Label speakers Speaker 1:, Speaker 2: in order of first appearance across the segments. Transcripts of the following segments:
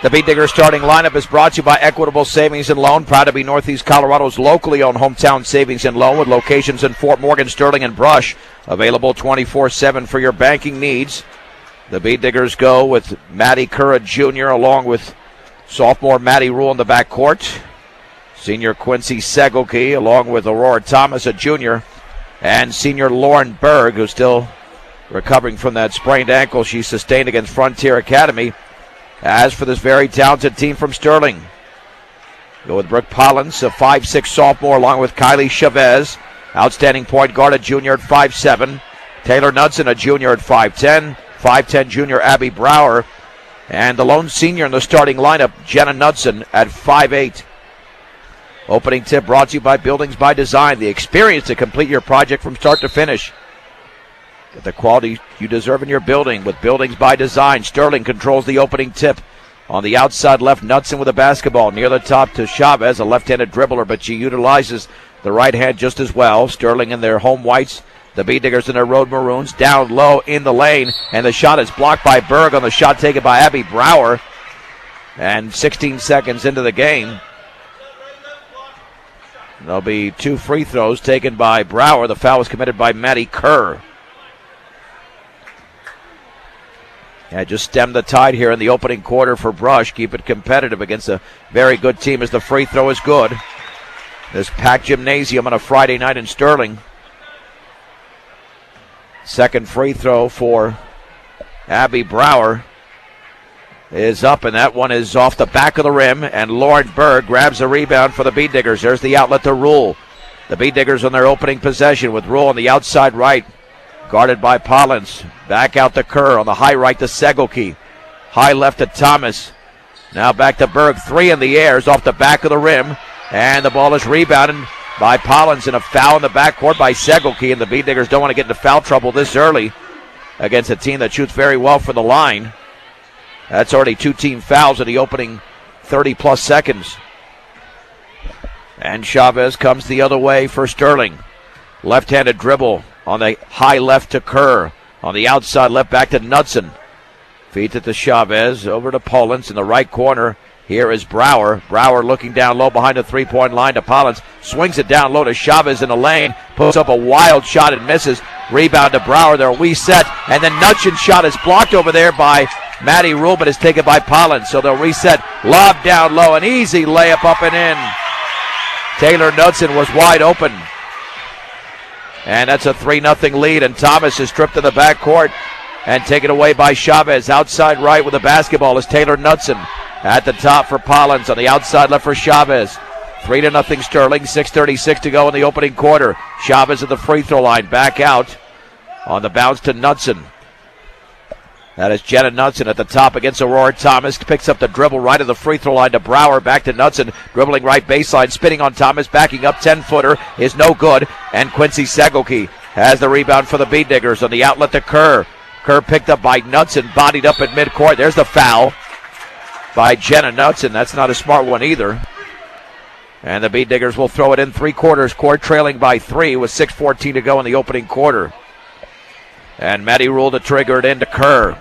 Speaker 1: The Beat Diggers starting lineup is brought to you by Equitable Savings and Loan. Proud to be Northeast Colorado's locally owned hometown savings and loan with locations in Fort Morgan, Sterling, and Brush. Available 24/7 for your banking needs. The Beat Diggers go with Matty Curra Jr. along with sophomore Matty Rule in the backcourt. Senior Quincy Segelke along with Aurora Thomas, a junior, and senior Lauren Berg, who's still recovering from that sprained ankle she sustained against Frontier Academy. As for this very talented team from Sterling, go with Brooke Pollins, a 5'6 sophomore, along with Kylie Chavez, outstanding point guard, a junior at 5'7. Taylor Knudsen, a junior at 5'10. 5'10 junior Abby Brower, and the lone senior in the starting lineup, Jenna Knudsen, at 5'8. Opening tip brought to you by Buildings by Design, the experience to complete your project from start to finish. Get the quality you deserve in your building with Buildings by Design. Sterling controls the opening tip. On the outside left, Knudsen with a basketball. Near the top to Chavez, a left-handed dribbler, but she utilizes the right hand just as well. Sterling in their home whites. The Beat Diggers in their road maroons. Down low in the lane, and the shot is blocked by Berg on the shot taken by Abby Brower. And 16 seconds into the game, there'll be 2 free throws taken by Brower. The foul was committed by Maddie Kerr. Just stem the tide here in the opening quarter for Brush. Keep it competitive against a very good team as the free throw is good. This packed gymnasium on a Friday night in Sterling. Second free throw for Abby Brower is up, and that one is off the back of the rim, and Lauren Berg grabs the rebound for the Beat Diggers. There's the outlet to Rule. The Beat Diggers on their opening possession with Rule on the outside right, guarded by Pollins. Back out to Kerr on the high right to Segelke. High left to Thomas. Now back to Berg. 3 in the air is off the back of the rim, and the ball is rebounded by Pollins, and a foul in the backcourt by Segelke, and the Beat Diggers don't want to get into foul trouble this early against a team that shoots very well from the line. That's already 2 team fouls in the opening 30-plus seconds. And Chavez comes the other way for Sterling. Left-handed dribble on the high left to Kerr. On the outside left back to Knudsen. Feeds it to Chavez, over to Pollins in the right corner. Here is Brower. Brower looking down low behind the three-point line to Pollins. Swings it down low to Chavez in the lane. Puts up a wild shot and misses. Rebound to Brower. They'll reset. And then Knudsen's shot is blocked over there by Maddie Rule, but is taken by Pollins. So they'll reset. Lob down low. An easy layup up and in. Taylor Knudsen was wide open. And that's a 3-0 lead. And Thomas is stripped to the backcourt and taken away by Chavez. Outside right with the basketball is Taylor Knudsen. At the top for Pollins, on the outside left for Chavez. 3-0 Sterling, 6:36 to go in the opening quarter. Chavez at the free throw line, back out. On the bounce to Knudsen. That is Jenna Knudsen at the top against Aurora Thomas. Picks up the dribble right of the free throw line to Brower. Back to Knudsen, dribbling right baseline, spinning on Thomas, backing up, 10-footer is no good. And Quincy Segelke has the rebound for the Beat Diggers on the outlet to Kerr. Kerr picked up by Knudsen, bodied up at midcourt. There's the foul by Jenna Knudsen. That's not a smart one either. And the Beat Diggers will throw it in 3/4 court, trailing by 3 with 6:14 to go in the opening quarter. And Maddie Rule to trigger it into Kerr.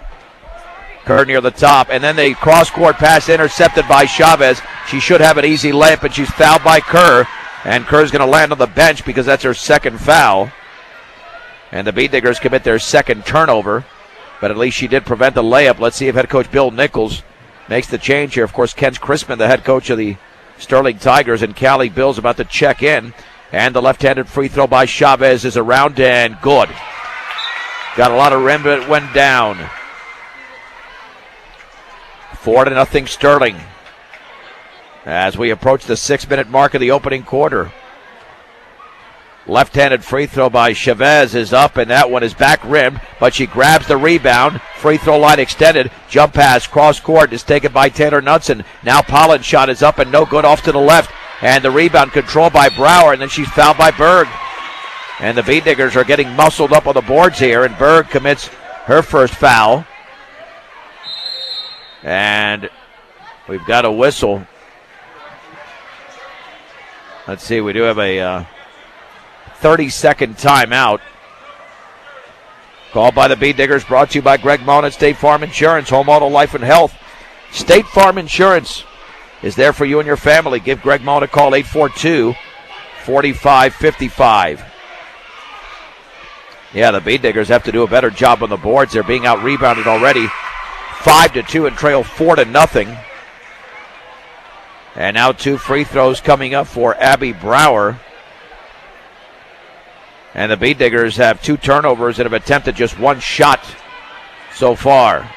Speaker 1: Kerr near the top, and then the cross-court pass intercepted by Chavez. She should have an easy layup, but she's fouled by Kerr. And Kerr's going to land on the bench because that's her second foul. And the Beat Diggers commit their second turnover, but at least she did prevent the layup. Let's see if head coach Bill Nichols makes the change here. Of course, Ken Crispin, the head coach of the Sterling Tigers, and Callie Bill's about to check in. And the left-handed free throw by Chavez is around and good. Got a lot of rim, but it went down. 4-0 Sterling as we approach the 6-minute mark of the opening quarter. Left-handed free throw by Chavez is up, and that one is back rimmed, but she grabs the rebound. Free throw line extended. Jump pass, cross court is taken by Taylor Knudsen. Now Pollins' shot is up and no good, off to the left. And the rebound controlled by Brower, and then she's fouled by Berg. And the Beat Diggers are getting muscled up on the boards here, and Berg commits her first foul. And we've got a whistle. Let's see, we do have a 30-second timeout called by the Beat Diggers, brought to you by Greg Mullen at State Farm Insurance, Home Auto Life and Health. State Farm Insurance is there for you and your family. Give Greg Mullen a call, 842-4555. Yeah, the Bean Diggers have to do a better job on the boards. They're being out-rebounded already. 5-2 and trail 4-0. And now 2 free throws coming up for Abby Brower. And the Bean Diggers have 2 turnovers and have attempted just 1 shot so far.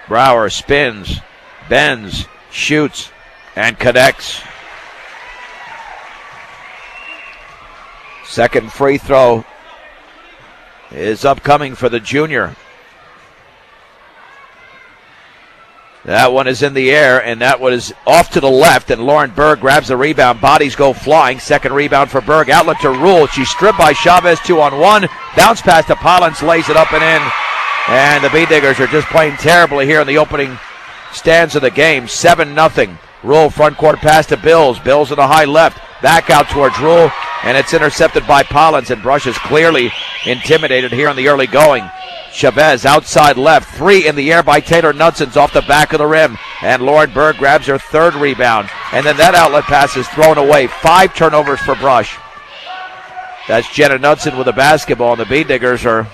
Speaker 1: Brower spins, bends, shoots, and connects. Second free throw is upcoming for the junior. That one is in the air, and that one is off to the left, and Lauren Berg grabs the rebound. Bodies go flying. Second rebound for Berg. Outlet to Rule. She's stripped by Chavez, 2-on-1. Bounce pass to Pollins, lays it up and in. And the Bean Diggers are just playing terribly here in the opening stands of the game. 7-0. Rule front court pass to Bills. Bills in the high left. Back out towards Rule, and it's intercepted by Pollins, and Brush is clearly intimidated here in the early going. Chavez outside left, 3 in the air by Taylor Knutson's off the back of the rim, and Lauren Berg grabs her 3rd rebound, and then that outlet pass is thrown away. 5 turnovers for Brush. That's Jenna Knutson with the basketball, and the Bean Diggers are,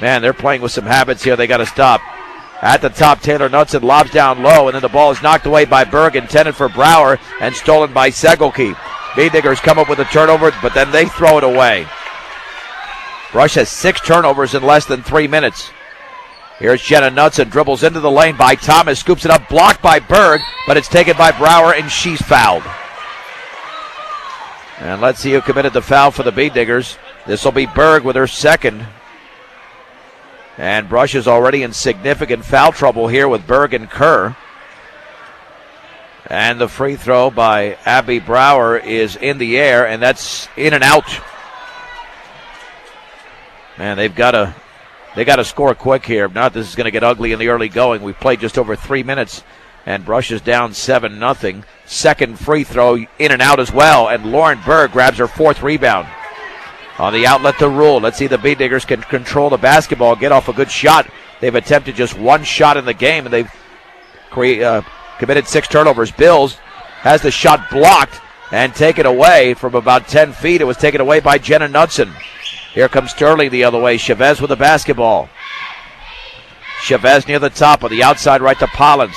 Speaker 1: man, they're playing with some habits here. They got to stop. At the top, Taylor Knutson lobs down low, and then the ball is knocked away by Berg, intended for Brower, and stolen by Segelke. Bean Diggers come up with a turnover, but then they throw it away. Brush has 6 turnovers in less than 3 minutes. Here's Jenna Knutson, dribbles into the lane by Thomas, scoops it up, blocked by Berg, but it's taken by Brower, and she's fouled. And let's see who committed the foul for the Bean Diggers. This will be Berg with her 2nd. And Brush is already in significant foul trouble here with Berg and Kerr. And the free throw by Abby Brower is in the air, and that's in and out. Man, they got to score quick here. If not, this is going to get ugly in the early going. We've played just over 3 minutes, and Brush is down 7-0. Second free throw in and out as well, and Lauren Berg grabs her 4th rebound. On the outlet to Rule. Let's see the Bean Diggers can control the basketball, get off a good shot. They've attempted just 1 shot in the game, and they've committed 6 turnovers. Bills has the shot blocked and taken away from about 10 feet. It was taken away by Jenna Knutson. Here comes Sterling the other way. Chavez with the basketball. Chavez near the top on the outside right to Pollins.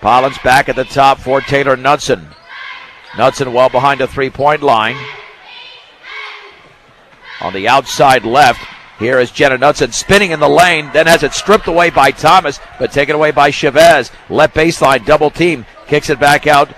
Speaker 1: Pollins back at the top for Taylor Knutson. Knutson well behind the 3-point line. On the outside left, here is Jenna Knutson spinning in the lane, then has it stripped away by Thomas, but taken away by Chavez. Left baseline, double team, kicks it back out.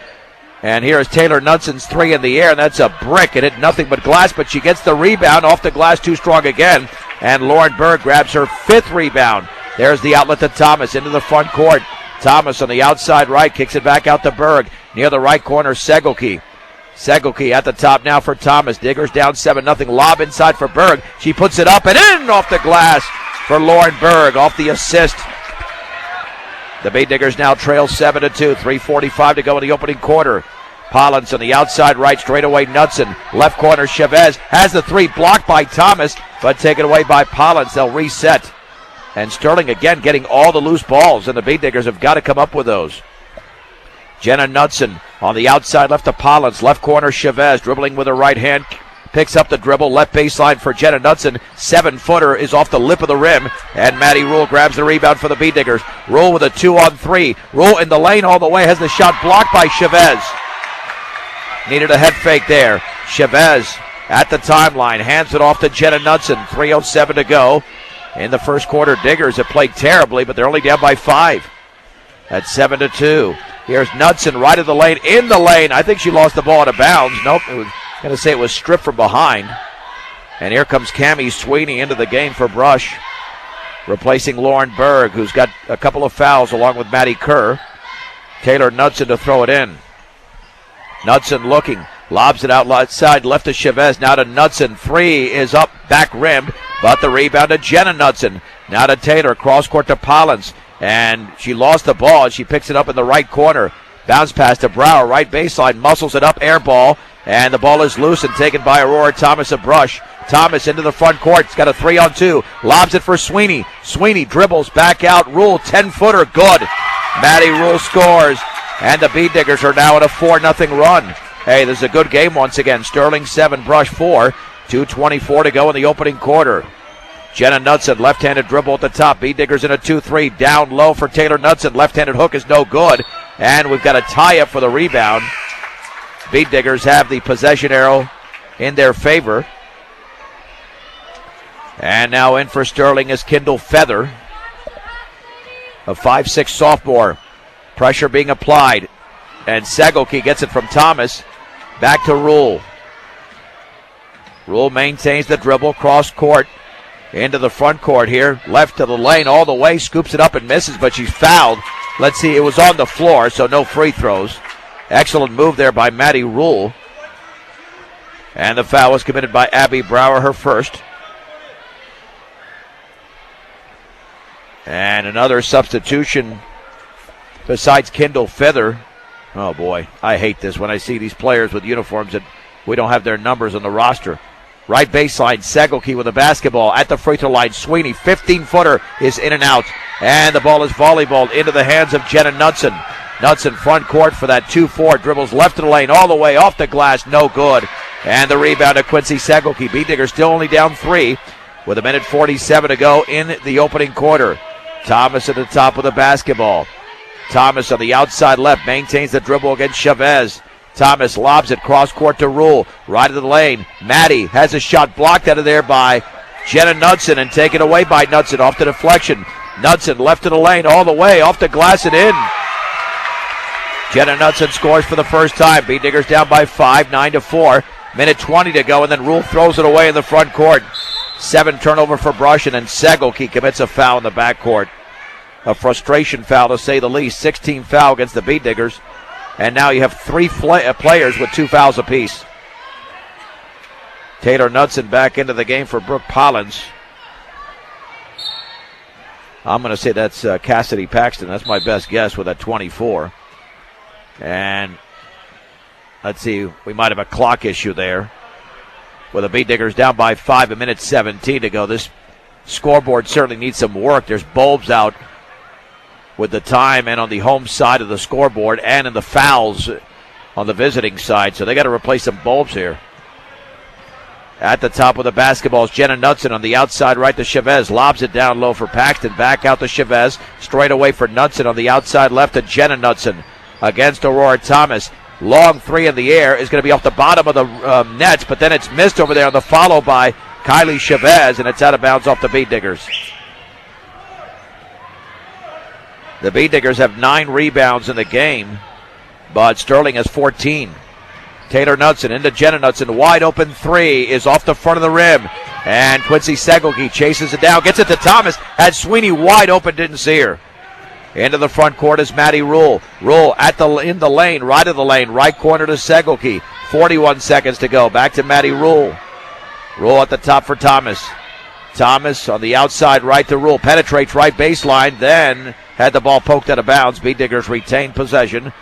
Speaker 1: And here is Taylor Knutson's 3 in the air, and that's a brick. It hit nothing but glass, but she gets the rebound off the glass, too strong again. And Lauren Berg grabs her 5th rebound. There's the outlet to Thomas into the front court. Thomas on the outside right, kicks it back out to Berg. Near the right corner, Segelke. Segelke at the top now for Thomas. Diggers down 7-0. Lob inside for Berg. She puts it up and in off the glass for Lauren Berg off the assist. The Bean Diggers now trail 7-2. 3:45 to go in the opening quarter. Pollins on the outside right, straight away Knutson. Left corner, Chavez has the 3 blocked by Thomas, but taken away by Pollins. They'll reset. And Sterling again getting all the loose balls, and the Bean Diggers have got to come up with those. Jenna Knutson on the outside left to Pollins. Left corner, Chavez dribbling with her right hand. Picks up the dribble. Left baseline for Jenna Knutson. 7-footer is off the lip of the rim. And Maddie Rule grabs the rebound for the Bean Diggers. Rule with a 2-on-3. Rule in the lane all the way. Has the shot blocked by Chavez. Needed a head fake there. Chavez at the timeline. Hands it off to Jenna Knutson. 3:07 to go. In the first quarter, Diggers have played terribly, but they're only down by 5. At 7-2. Here's Knutson right of the lane, in the lane. I think she lost the ball out of bounds. Nope, I was going to say it was stripped from behind. And here comes Cammie Sweeney into the game for Brush, replacing Lauren Berg, who's got a couple of fouls along with Maddie Kerr. Taylor Knutson to throw it in. Knutson looking, lobs it outside, left to Chavez, now to Knutson. 3 is up, back rimmed, but the rebound to Jenna Knutson. Now to Taylor, cross court to Pollins. And she lost the ball, and she picks it up in the right corner. Bounce pass to Brower, right baseline, muscles it up, air ball, and the ball is loose and taken by Aurora Thomas of Brush. Thomas into the front court. He's got a 3-on-2. Lobs it for Sweeney. Sweeney dribbles back out. Rule 10-footer. Good. Maddie Rule scores. And the Bead Diggers are now at a 4-0 run. Hey, this is a good game once again. Sterling 7, Brush 4. 2:24 to go in the opening quarter. Jenna Knudsen, left-handed dribble at the top. Bead Diggers in a 2-3. Down low for Taylor Knudsen. Left-handed hook is no good. And we've got a tie-up for the rebound. Bead Diggers have the possession arrow in their favor. And now in for Sterling is Kendall Feather, a 5'6" sophomore. Pressure being applied. And Sagoki gets it from Thomas. Back to Rule. Rule maintains the dribble, cross court. Into the front court here. Left to the lane all the way. Scoops it up and misses, but she's fouled. Let's see, it was on the floor, so no free throws. Excellent move there by Maddie Rule. And the foul was committed by Abby Brower, her first. And another substitution besides Kendall Feather. Oh boy, I hate this when I see these players with uniforms that we don't have their numbers on the roster. Right baseline, Sagoki with a basketball at the free throw line. Sweeney, 15-footer is in and out. And the ball is volleyballed into the hands of Jenna Knudsen. Knudsen front court for that 2-4. Dribbles left of the lane all the way off the glass. No good. And the rebound to Quincy Sagoki. Bead Diggers still only down 3 with 1:47 to go in the opening quarter. Thomas at the top of the basketball. Thomas on the outside left maintains the dribble against Chavez. Thomas lobs it cross court to Rule. Right of the lane. Maddie has a shot blocked out of there by Jenna Knudsen and taken away by Knudsen off the deflection. Knudsen left of the lane all the way off the glass and in. Jenna Knudsen scores for the first time. Bead Diggers down by 5, 9-4. 1:20 to go, and then Rule throws it away in the front court. 7 turnover for Brush, and then Sagoki commits a foul in the backcourt. A frustration foul to say the least. 16 foul against the Bead Diggers. And now you have 3 players with 2 fouls apiece. Taylor Knudsen back into the game for Brooke Pollins. I'm going to say that's Cassidy Paxton. That's my best guess with that 24. And let's see, we might have a clock issue there. With the Bead Diggers down by 5, 1:17 to go. This scoreboard certainly needs some work. There's bulbs out with the time and on the home side of the scoreboard and in the fouls on the visiting side. So they got to replace some bulbs here. At the top of the basketball is Jenna Knudsen on the outside right to Chavez. Lobs it down low for Paxton. Back out to Chavez. Straight away for Knudsen on the outside left to Jenna Knudsen against Aurora Thomas. Long 3 in the air is going to be off the bottom of the nets, but then it's missed over there on the follow by Kylie Chavez, and it's out of bounds off the Bead Diggers. The Bead Diggers have 9 rebounds in the game, but Sterling has 14. Taylor Knudsen into Jenna Knudsen. Wide open 3 is off the front of the rim. And Quincy Sagoki chases it down, gets it to Thomas. Had Sweeney wide open, didn't see her. Into the front court is Maddie Rule. Rule in the lane, right of the lane, right corner to Sagoki. 41 seconds to go. Back to Maddie Rule. Rule at the top for Thomas. Thomas on the outside right to Rule. Penetrates right baseline, then had the ball poked out of bounds. Bead Diggers retain possession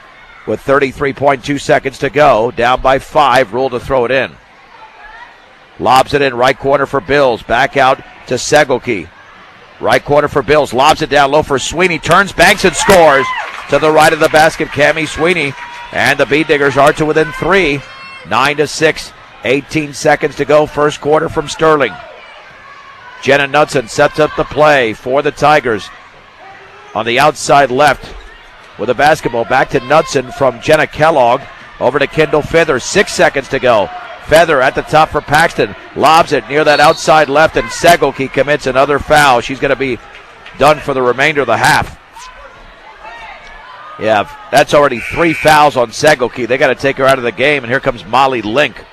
Speaker 1: with 33.2 seconds to go. Down by 5. Rule to throw it in. Lobs it in right corner for Bills. Back out to Sagoki. Right corner for Bills. Lobs it down low for Sweeney. Turns, banks, and scores. To the right of the basket, Cammie Sweeney. And the Bead Diggers are to within 3. 9-6. 18 seconds to go. First quarter from Sterling. Jenna Knudsen sets up the play for the Tigers. On the outside left with a basketball. Back to Knudsen from Jenna Kellogg. Over to Kendall Feather. 6 seconds to go. Feather at the top for Paxton. Lobs it near that outside left, and Sagoki commits another foul. She's going to be done for the remainder of the half. Yeah, that's already 3 fouls on Sagoki. They got to take her out of the game, and here comes Molly Link.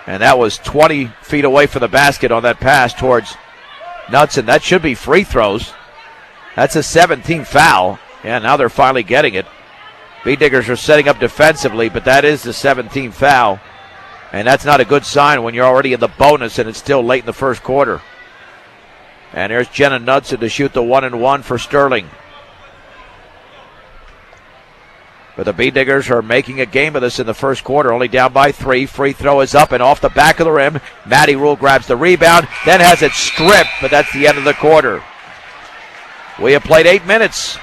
Speaker 1: And that was 20 feet away from the basket on that pass towards Knudsen. That should be free throws. That's a 17th foul. Yeah, now they're finally getting it. Bead Diggers are setting up defensively, but that is the 17th foul. And that's not a good sign when you're already in the bonus and it's still late in the first quarter. And there's Jenna Knudsen to shoot the 1-and-1 for Sterling. But the Bean Diggers are making a game of this in the first quarter, only down by 3. Free throw is up and off the back of the rim. Maddie Rule grabs the rebound, then has it stripped, but that's the end of the quarter. We have played 8 minutes.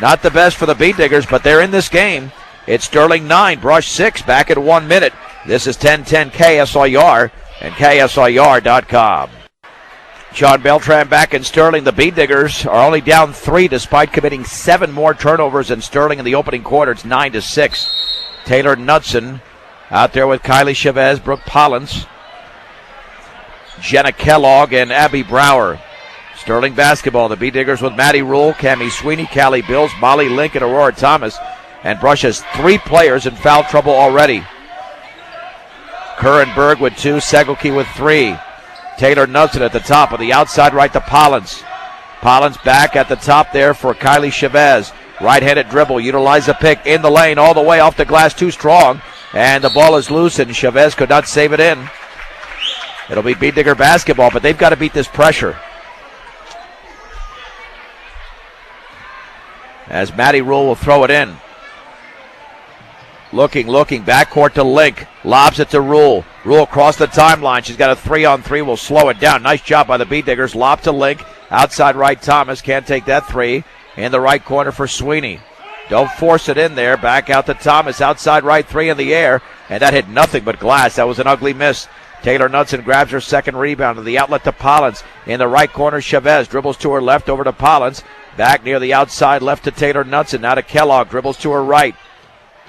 Speaker 1: Not the best for the Bean Diggers, but they're in this game. It's Sterling 9, Brush 6, back at 1 minute. This is 1010 KSIR and KSIR.com. Sean Beltran back in Sterling. The Bean Diggers are only down 3 despite committing 7 more turnovers than Sterling in the opening quarter. It's 9-6. Taylor Knudsen out there with Kylie Chavez, Brooke Pollins, Jenna Kellogg, and Abby Brower. Sterling basketball. The Bean Diggers with Maddie Rule, Cammie Sweeney, Callie Bills, Molly Lincoln, Aurora Thomas. And Brush has 3 players in foul trouble already. Kerr and Berg with 2, Segelke with 3. Taylor Knudsen at the top of the outside right to Pollins. Pollins back at the top there for Kylie Chavez. Right-handed dribble, utilize a pick in the lane all the way off the glass, too strong. And the ball is loose and Chavez could not save it in. It'll be Bean Digger basketball, but they've got to beat this pressure. As Maddie Rule will throw it in. Looking, backcourt to Link. Lobs it to Rule. Rule across the timeline. She's got a 3-on-3. Will slow it down. Nice job by the Bean Diggers. Lob to Link. Outside right, Thomas. Can't take that 3. In the right corner for Sweeney. Don't force it in there. Back out to Thomas. Outside right, 3 in the air. And that hit nothing but glass. That was an ugly miss. Taylor Knudsen grabs her second rebound to the outlet to Pollins. In the right corner, Chavez dribbles to her left over to Pollins. Back near the outside left to Taylor Knudsen. Now to Kellogg. Dribbles to her right.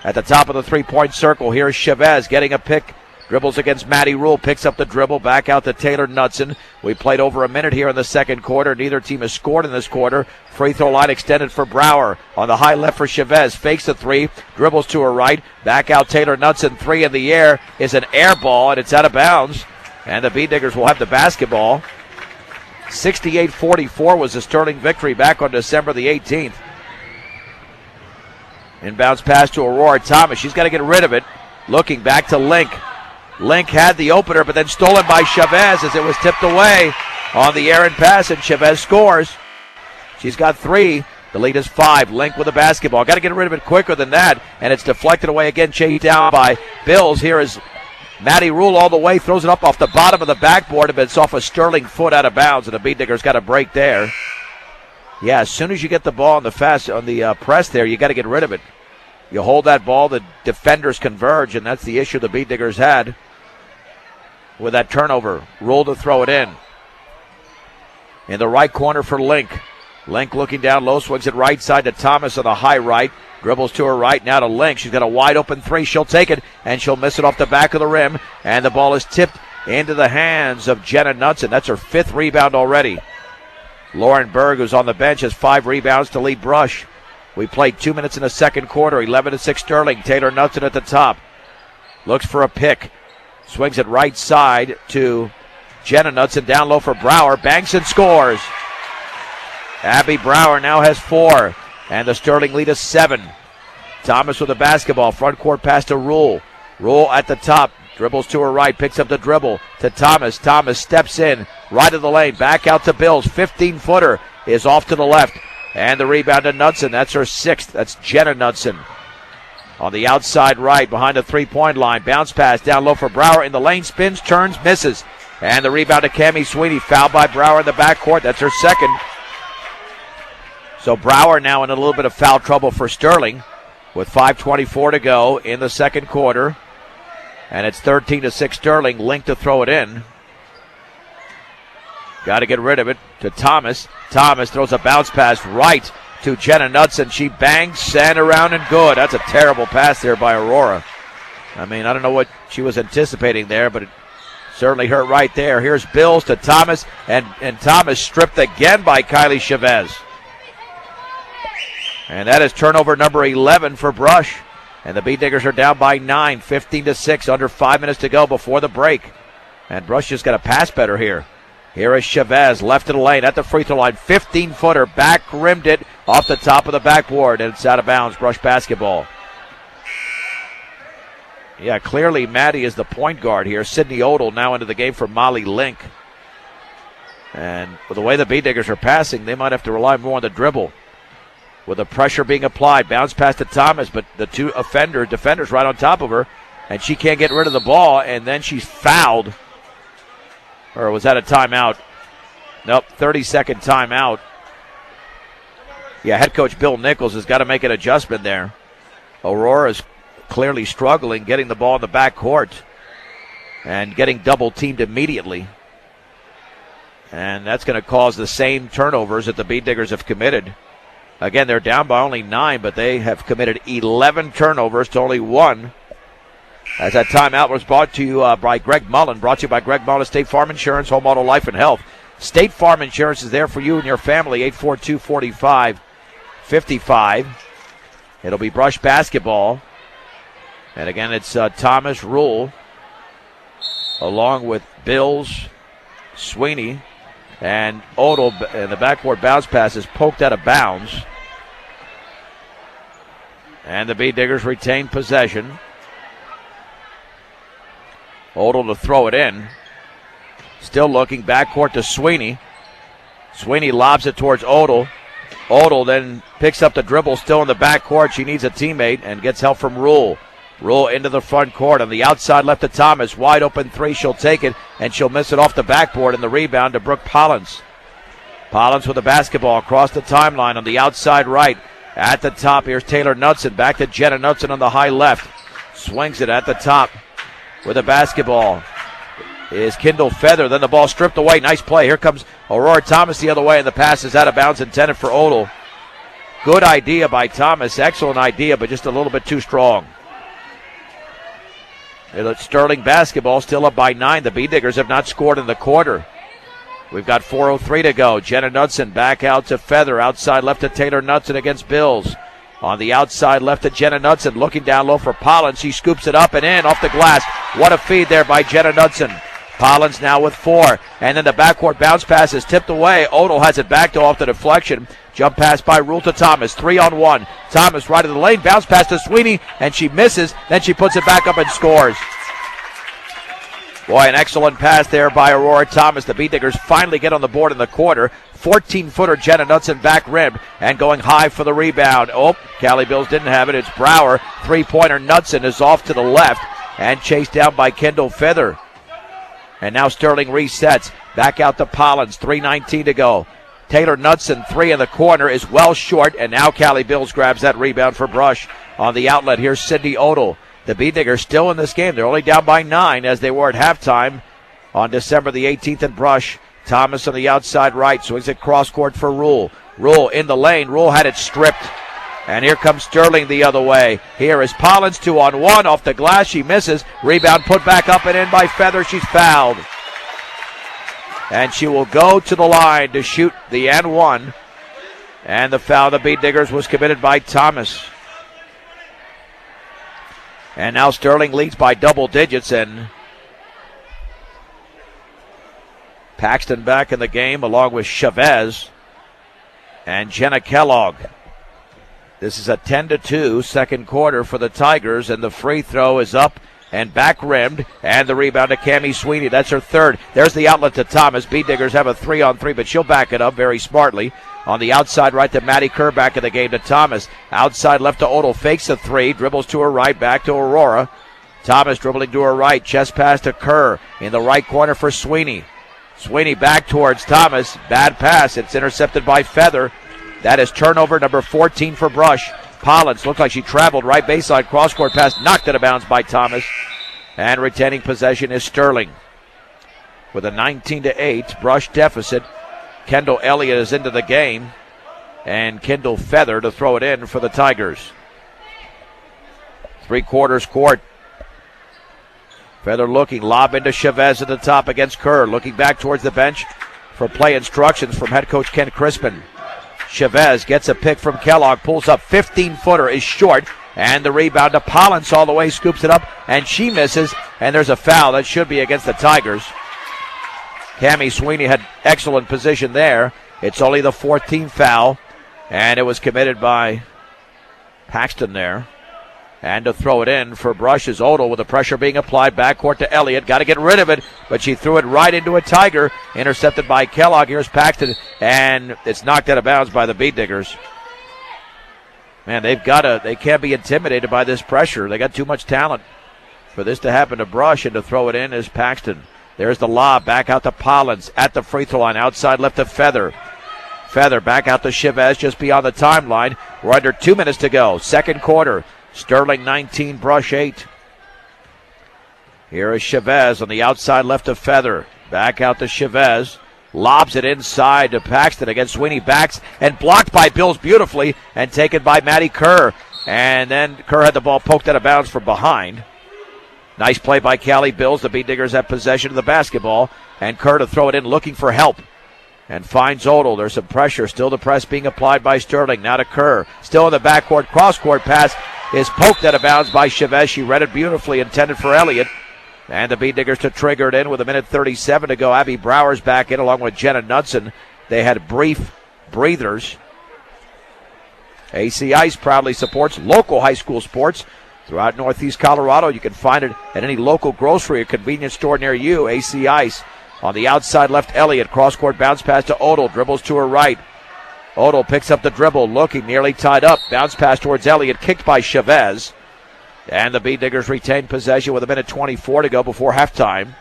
Speaker 1: At the top of the three-point circle, here's Chavez getting a pick. Dribbles against Maddie Rule, picks up the dribble, back out to Taylor Knudsen. We played over a minute here in the second quarter. Neither team has scored in this quarter. Free throw line extended for Brower. On the high left for Chavez, fakes the 3, dribbles to her right. Back out Taylor Knudsen, 3 in the air, is an air ball, and it's out of bounds. And the Bean Diggers will have the basketball. 68-44 was the Sterling victory back on December the 18th. Inbounds pass to Aurora Thomas. She's got to get rid of it. Looking back to Link. Link had the opener, but then stolen by Chavez as it was tipped away on the errant pass, and Chavez scores. She's got 3. The lead is 5. Link with the basketball. Got to get rid of it quicker than that, and it's deflected away again. Chased down by Bills. Here is Maddie Rule all the way. Throws it up off the bottom of the backboard, but it's off a Sterling foot out of bounds, and the Bean Diggers got a break there. Yeah, as soon as you get the ball on the press there, you got to get rid of it. You hold that ball, the defenders converge, and that's the issue the Bean Diggers had with that turnover. Rule to throw it in. In the right corner for Link. Link looking down low, swings it right side to Thomas on the high right. Dribbles to her right, now to Link. She's got a wide open 3. She'll take it, and she'll miss it off the back of the rim. And the ball is tipped into the hands of Jenna Knudsen. That's her 5th rebound already. Lauren Berg, who's on the bench, has 5 rebounds to lead Brush. We played 2 minutes in the second quarter. 11-6 Sterling. Taylor Knudsen at the top. Looks for a pick. Swings it right side to Jenna Knudsen. Down low for Brower. Banks and scores. Abby Brower now has 4. And the Sterling lead is 7. Thomas with the basketball. Front court pass to Rule. Rule at the top. Dribbles to her right. Picks up the dribble to Thomas. Thomas steps in. Right of the lane. Back out to Bills. 15-footer is off to the left. And the rebound to Knudsen. That's her 6th. That's Jenna Knudsen. On the outside right, behind the three-point line. Bounce pass down low for Brower. In the lane, spins, turns, misses. And the rebound to Cammie Sweeney. Fouled by Brower in the backcourt. That's her 2nd. So Brower now in a little bit of foul trouble for Sterling with 5:24 to go in the second quarter. And it's 13-6 Sterling. Link to throw it in. Got to get rid of it to Thomas. Thomas throws a bounce pass right to Jenna Knudsen. She bangs, sand around, and good. That's a terrible pass there by Aurora. I mean, I don't know what she was anticipating there, but it certainly hurt right there. Here's Bills to Thomas, and Thomas stripped again by Kylie Chavez. And that is turnover number 11 for Brush. And the Bean Diggers are down by 9, 15-6, under 5 minutes to go before the break. And Brush just got to pass better here. Here is Chavez, left of the lane at the free throw line. 15-footer, back rimmed it off the top of the backboard, and it's out of bounds. Brush basketball. Yeah, clearly Maddie is the point guard here. Sydney Odell now into the game for Molly Link. And with the way the Bean Diggers are passing, they might have to rely more on the dribble. with the pressure being applied. Bounce pass to Thomas, but the two defenders right on top of her, and she can't get rid of the ball, and then she's fouled. Or was that a timeout? Nope, 30-second timeout. Yeah, head coach Bill Nichols has got to make an adjustment there. Aurora's clearly struggling getting the ball in the backcourt and getting double-teamed immediately. And that's going to cause the same turnovers that the Bead Diggers have committed. Again, they're down by only 9, but they have committed 11 turnovers to only 1. As that timeout was brought to you by Greg Mullen, brought to you by Greg Mullen, State Farm Insurance, Home Auto Life and Health. State Farm Insurance is there for you and your family, 842-45-55. It'll be Brush basketball. And again, it's Thomas, Rule, along with Bills, Sweeney, and Odell, and the backboard bounce pass is poked out of bounds. And the Bead Diggers retain possession. Odell to throw it in. Still looking backcourt to Sweeney. Sweeney lobs it towards Odell. Odell then picks up the dribble still in the backcourt. She needs a teammate and gets help from Rule. Rule into the front court on the outside left to Thomas. Wide open three. She'll take it, and she'll miss it off the backboard, and the rebound to Brooke Pollins. Pollins with the basketball across the timeline on the outside right. At the top, here's Taylor Knudsen. Back to Jenna Knudsen on the high left. Swings it at the top with the basketball. Is Kendall Feather. Then the ball stripped away. Nice play. Here comes Aurora Thomas the other way, and the pass is out of bounds, intended for Odell. Good idea by Thomas. Excellent idea, but just a little bit too strong. It's Sterling basketball, still up by 9. The Bead Diggers have not scored in the quarter. We've got 4:03 to go. Jenna Knudsen back out to Feather. Outside left to Taylor Knudsen against Bills. On the outside left to Jenna Knudsen. Looking down low for Pollins. She scoops it up and in off the glass. What a feed there by Jenna Knudsen. Pollins now with 4. And then the backcourt bounce pass is tipped away. Odell has it back to off the deflection. Jump pass by Rule to Thomas. 3-on-1. Thomas right of the lane. Bounce pass to Sweeney. And she misses. Then she puts it back up and scores. Boy, an excellent pass there by Aurora Thomas. The Bead Diggers finally get on the board in the quarter. 14-footer Jenna Knudsen back rim and going high for the rebound. Oh, Cali Bills didn't have it. It's Brower. Three-pointer Knudsen is off to the left and chased down by Kendall Feather. And now Sterling resets. Back out to Pollins. 3:19 to go. Taylor Knudsen, 3 in the corner, is well short. And now Cali Bills grabs that rebound for Brush. On the outlet, here's Sydney Odell. The Bead Diggers still in this game. They're only down by 9 as they were at halftime on December the 18th in Brush. Thomas on the outside right. Swings it cross court for Rule. Rule in the lane. Rule had it stripped. And here comes Sterling the other way. Here is Pollins, 2-on-1 off the glass. She misses. Rebound put back up and in by Feather. She's fouled. And she will go to the line to shoot the N1. And the foul of the Bead Diggers was committed by Thomas. And now Sterling leads by double digits, and Paxton back in the game along with Chavez and Jenna Kellogg. This is a 10-2 second quarter for the Tigers, and the free throw is up and back rimmed, and the rebound to Cammie Sweeney. That's her third. There's the outlet to Thomas. Bead Diggers have a 3-on-3, but she'll back it up very smartly. On the outside right to Maddie Kerr, back in the game to Thomas. Outside left to Odell, fakes a 3, dribbles to her right, back to Aurora. Thomas dribbling to her right, chest pass to Kerr. In the right corner for Sweeney. Sweeney back towards Thomas. Bad pass. It's intercepted by Feather. That is turnover number 14 for Brush. Pollins looked like she traveled right baseline. Cross-court pass knocked out of bounds by Thomas. And retaining possession is Sterling. With a 19-8 Brush deficit. Kendall Elliott is into the game. And Kendall Feather to throw it in for the Tigers. 3/4 court. Feather looking, lob into Chavez at the top against Kerr. Looking back towards the bench for play instructions from head coach Ken Crispin. Chavez gets a pick from Kellogg, pulls up, 15-footer is short, and the rebound to Pollins all the way, scoops it up, and she misses, and there's a foul that should be against the Tigers. Cammie Sweeney had excellent position there. It's only the 14th foul, and it was committed by Paxton there. And to throw it in for Brush is Odell with the pressure being applied. Backcourt to Elliott. Got to get rid of it, but she threw it right into a Tiger. Intercepted by Kellogg. Here's Paxton, and it's knocked out of bounds by the Bead Diggers. Man, they can't be intimidated by this pressure. They got too much talent for this to happen to Brush, and to throw it in is Paxton. There's the lob, back out to Pollins at the free throw line, outside left to Feather. Feather back out to Chavez just beyond the timeline. We're under 2 minutes to go. Second quarter. Sterling 19, Brush 8. Here is Chavez on the outside left to Feather. Back out to Chavez. Lobs it inside to Paxton against Sweeney. Backs and blocked by Bills beautifully and taken by Matty Kerr. And then Kerr had the ball poked out of bounds from behind. Nice play by Cali Bills. The Beat Diggers have possession of the basketball. And Kerr to throw it in looking for help. And finds Odell. There's some pressure. Still the press being applied by Sterling. Now to Kerr. Still in the backcourt. Cross-court pass is poked out of bounds by Chavez. She read it beautifully. Intended for Elliott. And the Beat Diggers to trigger it in with 1:37 to go. Abby Brower's back in along with Jenna Knudsen. They had brief breathers. AC Ice proudly supports local high school sports throughout Northeast Colorado. You can find it at any local grocery or convenience store near you. AC Ice. On the outside left, Elliott. Cross-court bounce pass to Odell. Dribbles to her right. Odell picks up the dribble, looking nearly tied up. Bounce pass towards Elliott, kicked by Chavez. And the Beat Diggers retain possession with 1:24 to go before halftime.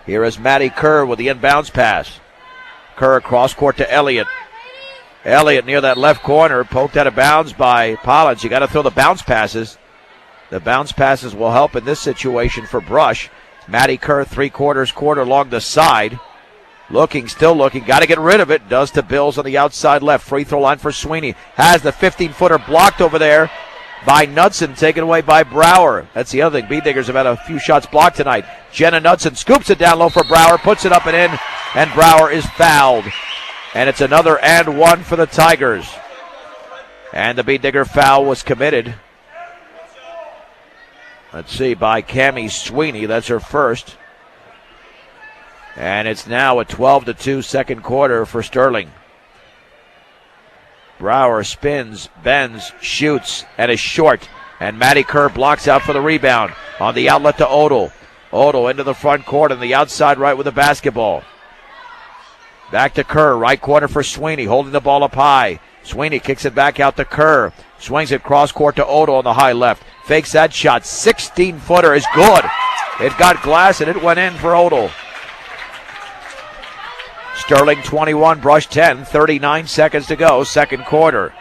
Speaker 1: Here is Matty Kerr with the inbounds pass. Kerr cross-court to Elliott. Elliott near that left corner, poked out of bounds by Pollins. You got to throw the bounce passes. The bounce passes will help in this situation for Brush. Matty Kerr, three-quarters court along the side. Still looking. Got to get rid of it. Does to Bills on the outside left. Free throw line for Sweeney. Has the 15-footer blocked over there by Knudsen, taken away by Brower. That's the other thing. Beat Diggers have had a few shots blocked tonight. Jenna Knudsen scoops it down low for Brower, puts it up and in, and Brower is fouled. And it's another and one for the Tigers. And the Beat Digger foul was committed. Let's see, by Cammie Sweeney. That's her first. And it's now a 12-2 second quarter for Sterling. Brower spins, bends, shoots, and is short. And Matty Kerr blocks out for the rebound. On the outlet to Odell. Odell into the front court on the outside right with the basketball. Back to Kerr, right corner for Sweeney, holding the ball up high. Sweeney kicks it back out to Kerr. Swings it cross court to Odell on the high left. Fakes that shot. 16-footer is good. It got glass and it went in for Odell. Sterling 21, Brush 10, 39 seconds to go, second quarter.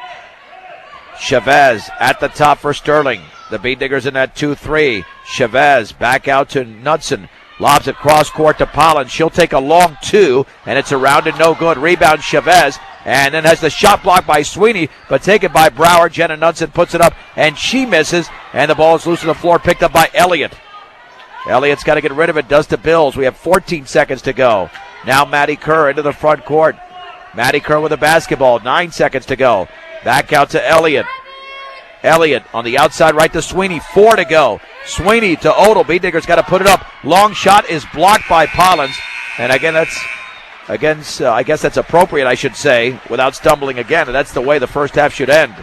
Speaker 1: Chavez at the top for Sterling. The Beat Diggers in that 2-3. Chavez back out to Knudsen. Lobs it cross court to Pollins. She'll take a long two, and it's around and no good. Rebound Chavez, and then has the shot blocked by Sweeney, but taken by Brower. Jenna Knudsen puts it up, and she misses, and the ball is loose on the floor, picked up by Elliott. Elliott's got to get rid of it, does to Bills. We have 14 seconds to go. Now Matty Kerr into the front court. Matty Kerr with the basketball, 9 seconds to go. Back out to Elliott. Elliott on the outside right to Sweeney, 4 to go. Sweeney to Odell. Beat Diggers got to put it up. Long shot is blocked by Pollins. And again, I guess that's appropriate, I should say, without stumbling again. And that's the way the first half should end.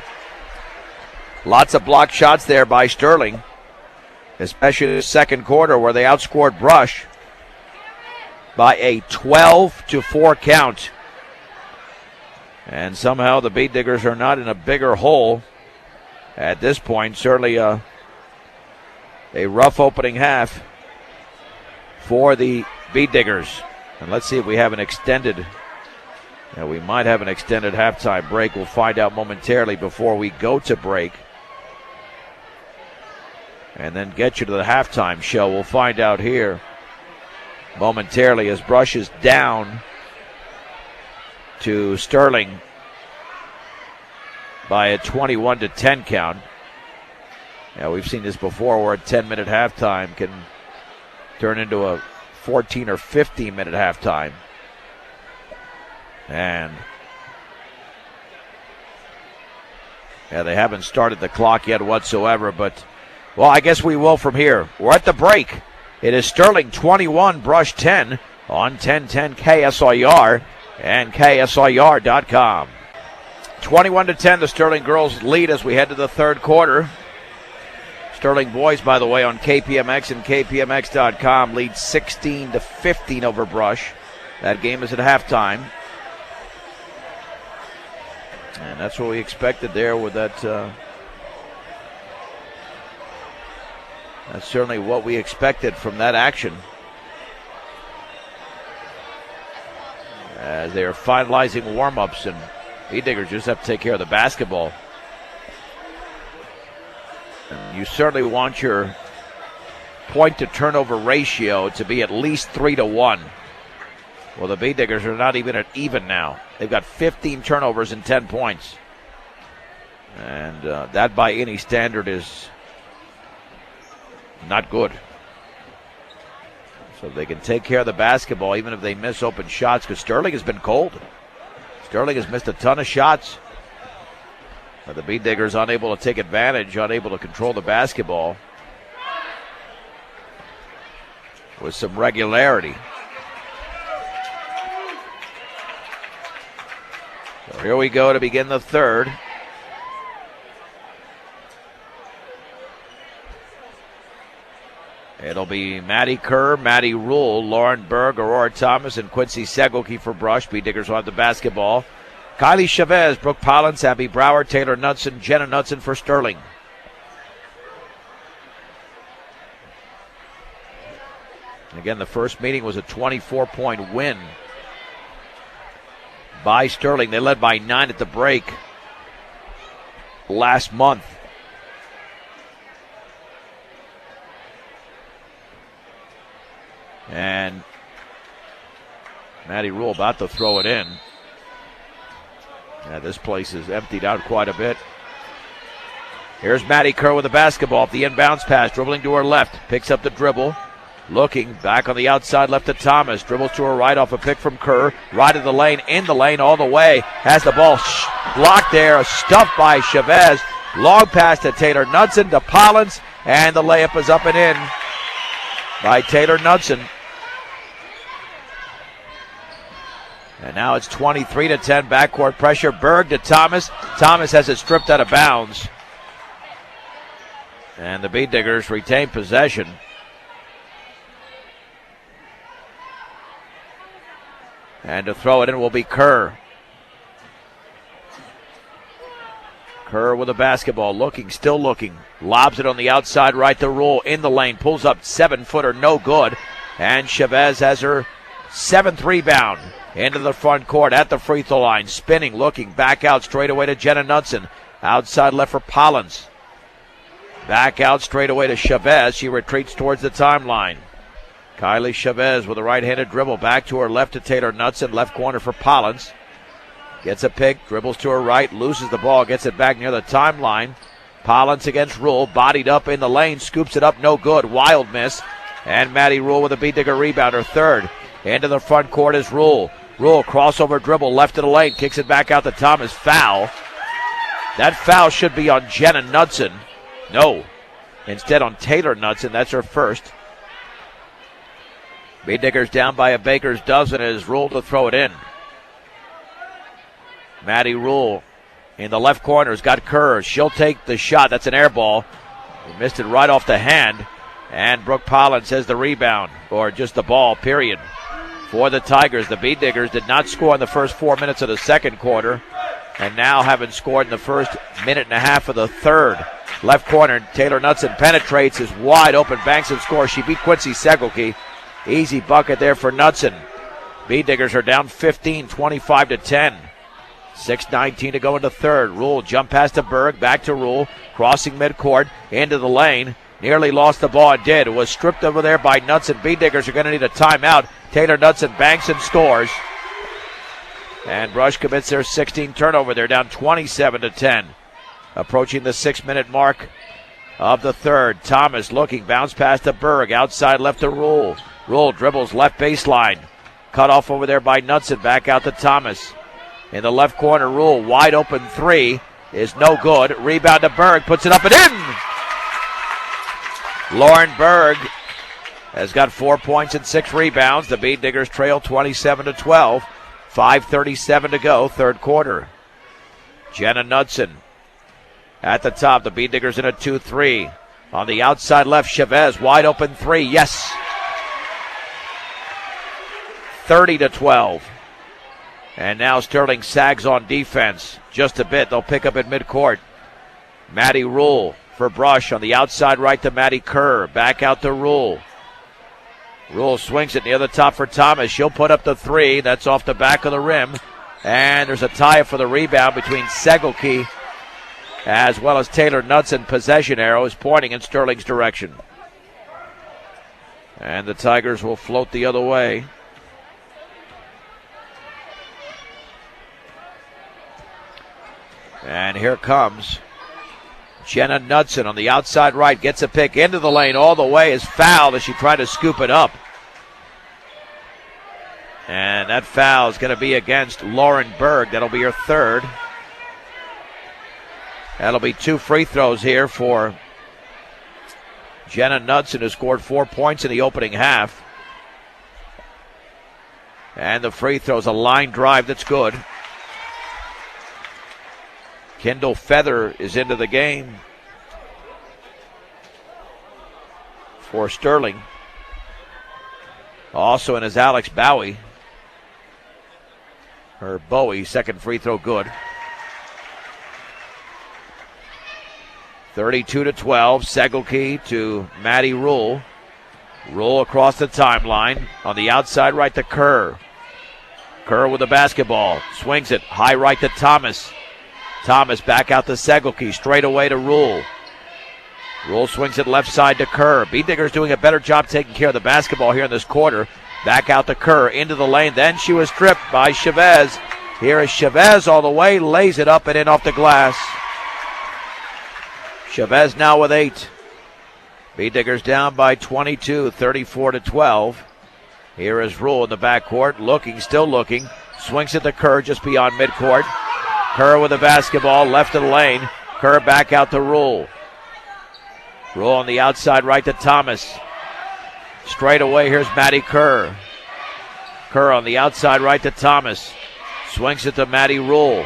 Speaker 1: Lots of blocked shots there by Sterling, especially in the second quarter where they outscored Brush by a 12-4 count. And somehow the Beat Diggers are not in a bigger hole at this point. Certainly a rough opening half for the Beat Diggers. And let's see if we have an extended, we might have an extended halftime break. We'll find out momentarily before we go to break. And then get you to the halftime show. We'll find out here momentarily as Brush is down to Sterling by a 21-10 count. Yeah, we've seen this before where a 10-minute halftime can turn into a 14 or 15-minute halftime. And they haven't started the clock yet whatsoever, but well, I guess we will from here. We're at the break. It is Sterling 21, Brush 10 on 1010 KSIR and KSIR.com. 21-10, the Sterling girls lead as we head to the third quarter. Sterling boys, by the way, on KPMX and KPMX.com lead 16-15 over Brush. That game is at halftime. And that's what we expected there with that. That's certainly what we expected from that action. As they are finalizing warm-ups, and Beediggers just have to take care of the basketball. And you certainly want your point-to-turnover ratio to be at least 3-1. Well, the Beediggers are not even at even now. They've got 15 turnovers and 10 points. And that by any standard is not good. So they can take care of the basketball even if they miss open shots, because Sterling has been cold. Sterling has missed a ton of shots. But the Beediggers unable to take advantage, unable to control the basketball with some regularity. So here we go to begin the third. It'll be Maddie Kerr, Maddie Rule, Lauren Berg, Aurora Thomas, and Quincy Segelke for Brush. Beediggers will have the basketball. Kylie Chavez, Brooke Pollins, Abby Brower, Taylor Knudsen, Jenna Knudsen for Sterling. Again, the first meeting was a 24-point win by Sterling. They led by 9 at the break last month. And Maddie Rule about to throw it in. Yeah, this place is emptied out quite a bit. Here's Maddie Kerr with the basketball. The inbounds pass, dribbling to her left. Picks up the dribble. Looking back on the outside left to Thomas. Dribbles to her right off a pick from Kerr. Right of the lane, in the lane all the way. Has the ball blocked there. Stuffed by Chavez. Long pass to Taylor Knudsen to Pollins. And the layup is up and in by Taylor Knudsen. And now it's 23-10 backcourt pressure. Berg to Thomas. Thomas has it stripped out of bounds. And the Beediggers retain possession. And to throw it in will be Kerr. Kerr with a basketball, looking, still looking. Lobs it on the outside right to Rule in the lane. Pulls up 7-footer, no good. And Chavez has her 7th rebound. Into the front court at the free throw line. Spinning, looking, back out straight away to Jenna Knudsen. Outside left for Pollins. Back out straight away to Chavez. She retreats towards the timeline. Kylie Chavez with a right-handed dribble. Back to her left to Taylor Knudsen. Left corner for Pollins. Gets a pick, dribbles to her right, loses the ball, gets it back near the timeline. Pollins against Rule, bodied up in the lane, scoops it up, no good. Wild miss. And Maddie Rule with a Beedigger rebound, her third. Into the front court is Rule. Rule, crossover dribble, left of the lane, kicks it back out to Thomas. Foul. That foul should be on Jenna Knudsen. No. Instead on Taylor Knudsen, that's her first. Beediggers down by a baker's dozen as Rule to throw it in. Maddie Rule in the left corner has got Kerr. She'll take the shot. That's an air ball. He missed it right off the hand. And Brooke Pollins has the rebound, or just the ball, period. For the Tigers, the Beediggers did not score in the first 4 minutes of the second quarter, and now haven't scored in the first minute and a half of the third. Left corner, Taylor Knudsen penetrates, is wide open, banks and scores. She beat Quincy Segelke. Easy bucket there for Knudsen. Beediggers are down 15, 25-10. 6:19 to go into third. Rule jump pass to Berg, back to Rule, crossing midcourt, into the lane. Nearly lost the ball and did. It was stripped over there by Knudsen. Beediggers are going to need a timeout. Taylor Knudsen banks and scores. And Brush commits their 16th turnover. They're down 27-10. Approaching the 6-minute mark of the third. Thomas looking, bounce pass to Berg, outside left to Rule. Rule dribbles left baseline. Cut off over there by Knudsen, back out to Thomas. In the left corner, Rule, wide open three is no good. Rebound to Berg, puts it up and in! Lauren Berg has got 4 points and 6 rebounds. The Beediggers trail 27-12. 5:37 to go, third quarter. Jenna Knudsen at the top. The Beediggers in a 2-3. On the outside left, Chavez, wide open three. Yes! 30-12. And now Sterling sags on defense just a bit. They'll pick up at midcourt. Maddie Rule for Brush on the outside right to Maddie Kerr. Back out to Rule. Rule swings it near the top for Thomas. She'll put up the three. That's off the back of the rim. And there's a tie for the rebound between Segelke as well as Taylor Knudsen. Possession arrow is pointing in Sterling's direction. And the Tigers will float the other way. And here comes Jenna Knudsen on the outside right. Gets a pick into the lane all the way. Is fouled as she tried to scoop it up. And that foul is going to be against Lauren Berg. That'll be her third. That'll be 2 free throws here for Jenna Knudsen, who scored 4 points in the opening half. And the free throw's a line drive that's good. Kendall Feather is into the game for Sterling. Also in is Alex Bowie. Or Bowie, second free throw good. 32-12, Segelke to Maddie Rule. Rule across the timeline. On the outside right to Kerr. Kerr with the basketball. Swings it high right to Thomas. Thomas back out to Segelke. Straight away to Rule. Rule swings it left side to Kerr. Beediger's doing a better job taking care of the basketball here in this quarter. Back out to Kerr, into the lane. Then she was stripped by Chavez. Here is Chavez all the way, lays it up and in off the glass. Chavez now with 8. Beediger's down by 22, 34-12. Here is Rule in the backcourt, looking, still looking. Swings it to Kerr just beyond midcourt. Kerr with the basketball, left of the lane. Kerr back out to Rule. Rule on the outside right to Thomas. Straight away, here's Maddie Kerr. Kerr on the outside right to Thomas. Swings it to Maddie Rule.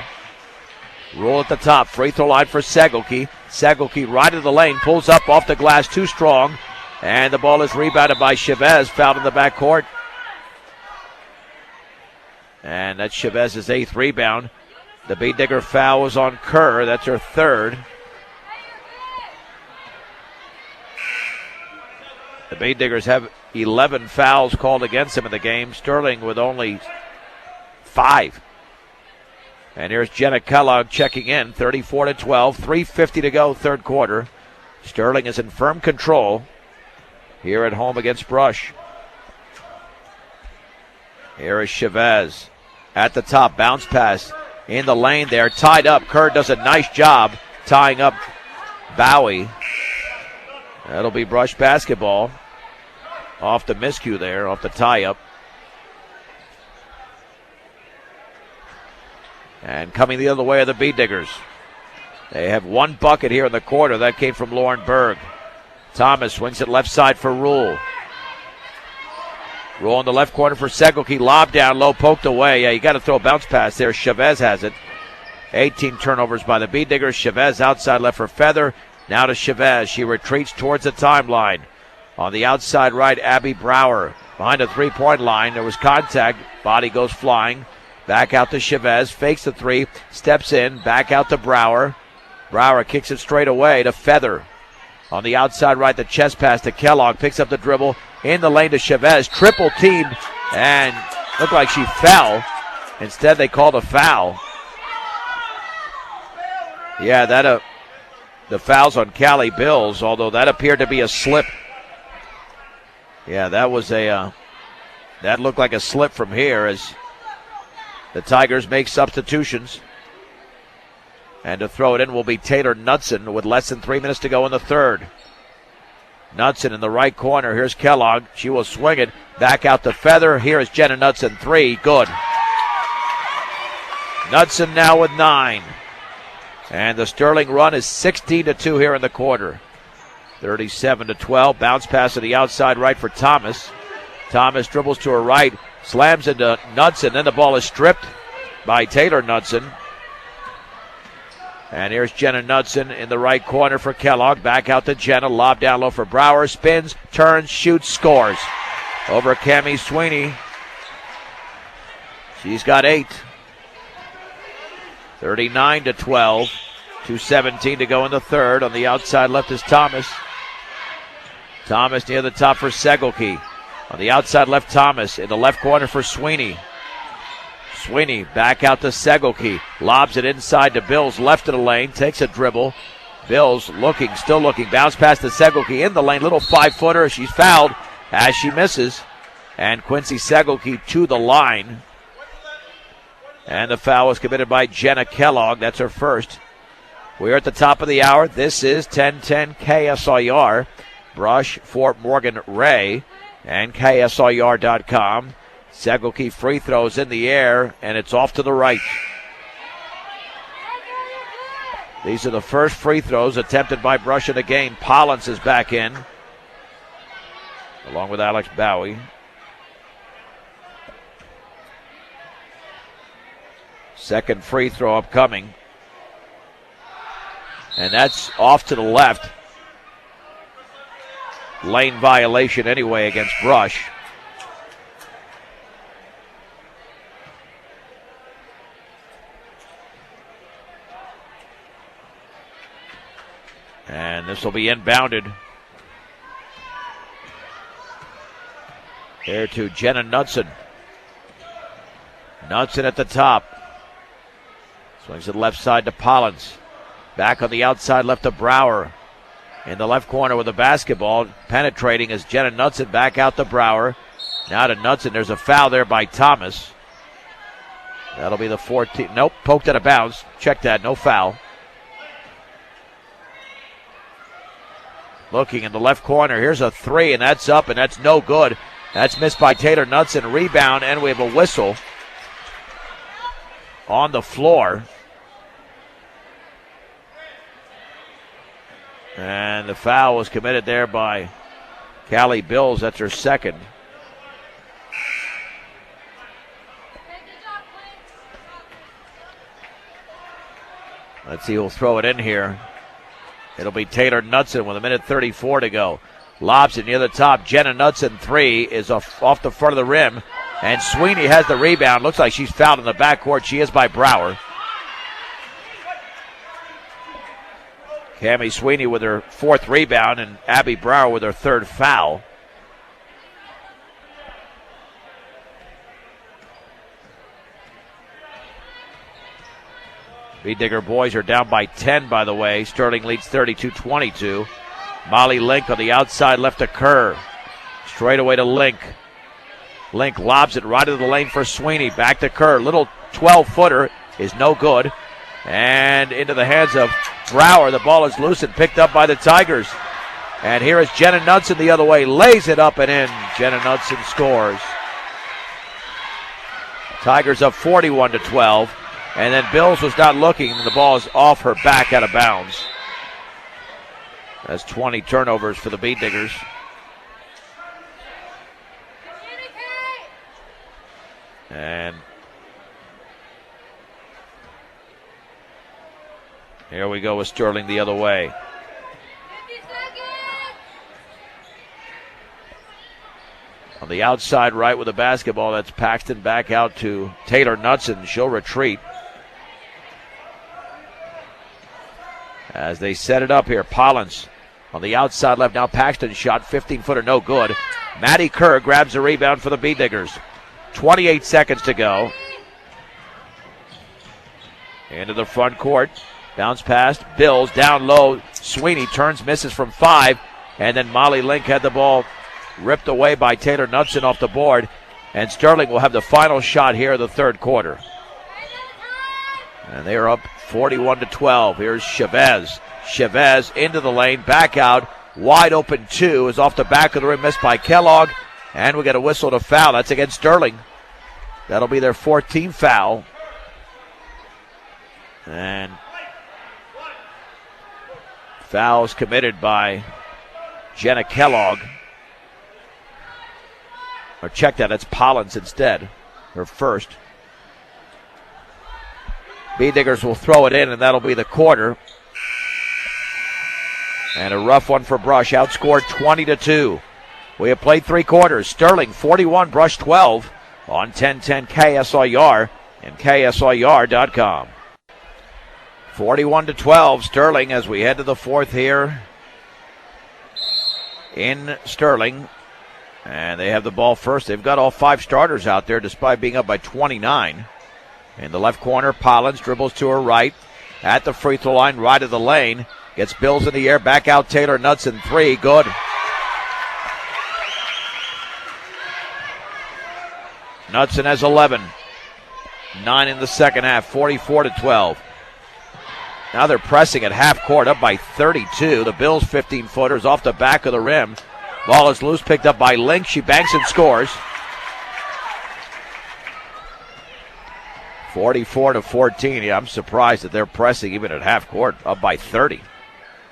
Speaker 1: Rule at the top. Free throw line for Segelke. Segelke right of the lane. Pulls up off the glass. Too strong. And the ball is rebounded by Chavez. Fouled in the backcourt. And that's Chavez's 8th rebound. The Beediger foul was on Kerr. That's her 3rd. The Beediggers have 11 fouls called against them in the game. Sterling with only 5. And here's Jenna Kellogg checking in, 34-12, 3:50 to go, third quarter. Sterling is in firm control here at home against Brush. Here is Chavez at the top, bounce pass in the lane there, tied up. Kerr does a nice job tying up Bowie. That'll be Brush basketball. Off the miscue there, off the tie-up. And coming the other way are the Beediggers. They have 1 bucket here in the quarter. That came from Lauren Berg. Thomas swings it left side for Rule. Rule in the left corner for Segelke. Lob down low, poked away. Yeah, you got to throw a bounce pass there. Chavez has it. 18 turnovers by the Beediggers. Chavez outside left for Feather. Now to Chavez. She retreats towards the timeline. On the outside right, Abby Brower. Behind the three-point line, there was contact. Body goes flying. Back out to Chavez. Fakes the three. Steps in. Back out to Brower. Brower kicks it straight away to Feather. On the outside right, the chest pass to Kellogg. Picks up the dribble. In the lane to Chavez. Triple teamed. And looked like she fell. Instead, they called a foul. Yeah, the foul's on Callie Bills, although that appeared to be a slip. Yeah, that was that looked like a slip from here as the Tigers make substitutions. And to throw it in will be Taylor Knudsen with less than 3 minutes to go in the third. Knudsen in the right corner. Here's Kellogg. She will swing it back out to Feather. Here is Jenna Knudsen. 3. Good. Knudsen now with 9. And the Sterling run is 16-2 here in the quarter. 37-12. Bounce pass to the outside right for Thomas. Thomas dribbles to her right. Slams into Knudsen. Then the ball is stripped by Taylor Knudsen. And here's Jenna Knudsen in the right corner for Kellogg. Back out to Jenna. Lob down low for Brower. Spins, turns, shoots, scores. Over Cammie Sweeney. She's got 8. 39-12. 2:17 to go in the third. On the outside left is Thomas. Thomas near the top for Segelke. On the outside left, Thomas. In the left corner for Sweeney. Sweeney back out to Segelke. Lobs it inside to Bills. Left of the lane. Takes a dribble. Bills looking, still looking. Bounce pass to Segelke in the lane. Little 5-footer. She's fouled as she misses. And Quincy Segelke to the line. And the foul was committed by Jenna Kellogg. That's her first. We're at the top of the hour. This is 1010 KSIR. Brush, Fort Morgan, Ray, and KSIR.com. Segelke free throws in the air, and it's off to the right. These are the first free throws attempted by Brush in the game. Pollins is back in, along with Alex Bowie. Second free throw upcoming. And that's off to the left. Lane violation anyway against Brush. And this will be inbounded. There to Jenna Knudsen. Knudsen at the top. Swings to the left side to Pollins. Back on the outside left to Brower. In the left corner with the basketball. Penetrating is Jenna Knudsen back out to Brower. Now to Knudsen. There's a foul there by Thomas. That'll be the 14th. Nope, poked out of bounds. Check that, no foul. Looking in the left corner. Here's a three, and that's up, and that's no good. That's missed by Taylor Knudsen. Rebound, and we have a whistle on the floor. And the foul was committed there by Callie Bills. That's her second. Let's see who'll throw it in here. It'll be Taylor Knudsen with 1:34 to go. Lobs it near the top. Jenna Knudsen three is off the front of the rim. And Sweeney has the rebound. Looks like she's fouled in the backcourt. She is by Brower. Cammie Sweeney with her fourth rebound, and Abby Brower with her third foul. Digger boys are down by 10, by the way. Sterling leads 32-22. Molly Link on the outside left to Kerr. Straight away to Link. Link lobs it right into the lane for Sweeney. Back to Kerr. Little 12-footer is no good. And into the hands of Brower. The ball is loose and picked up by the Tigers. And here is Jenna Knudsen the other way. Lays it up and in. Jenna Knudsen scores. Tigers up 41-12. And then Bills was not looking. The ball is off her back out of bounds. That's 20 turnovers for the Bead Diggers. And here we go with Sterling the other way. On the outside right with the basketball, that's Paxton back out to Taylor Knudsen. She'll retreat. As they set it up here, Pollins on the outside left. Now Paxton shot, 15-footer, no good. Maddie Kerr grabs the rebound for the Bead Diggers. 28 seconds to go. Into the front court. Bounce pass. Bills down low. Sweeney turns, misses from 5. And then Molly Link had the ball ripped away by Taylor Knudsen off the board. And Sterling will have the final shot here in the third quarter. And they are up 41-12. Here's Chavez. Chavez into the lane, back out. Wide open two is off the back of the rim, missed by Kellogg. And we get a whistle to foul. That's against Sterling. That'll be their 14th foul. And fouls committed by Jenna Kellogg. Or check that, that's Pollins instead. Her first. Bead Diggers will throw it in, and that'll be the quarter. And a rough one for Brush, outscored 20-2. We have played three quarters. Sterling 41, Brush 12 on 1010 KSIR and KSIR.com. 41-12, Sterling as we head to the fourth here in Sterling. And they have the ball first. They've got all 5 starters out there despite being up by 29. In the left corner, Pollins dribbles to her right. At the free throw line, right of the lane. Gets Bills in the air. Back out Taylor Knutson. 3. Good. Knutson has 11. 9 in the second half. 44-12. Now they're pressing at half court, up by 32. The Bills 15-footers off the back of the rim. Ball is loose, picked up by Link. She banks and scores. 44-14. Yeah, I'm surprised that they're pressing even at half court, up by 30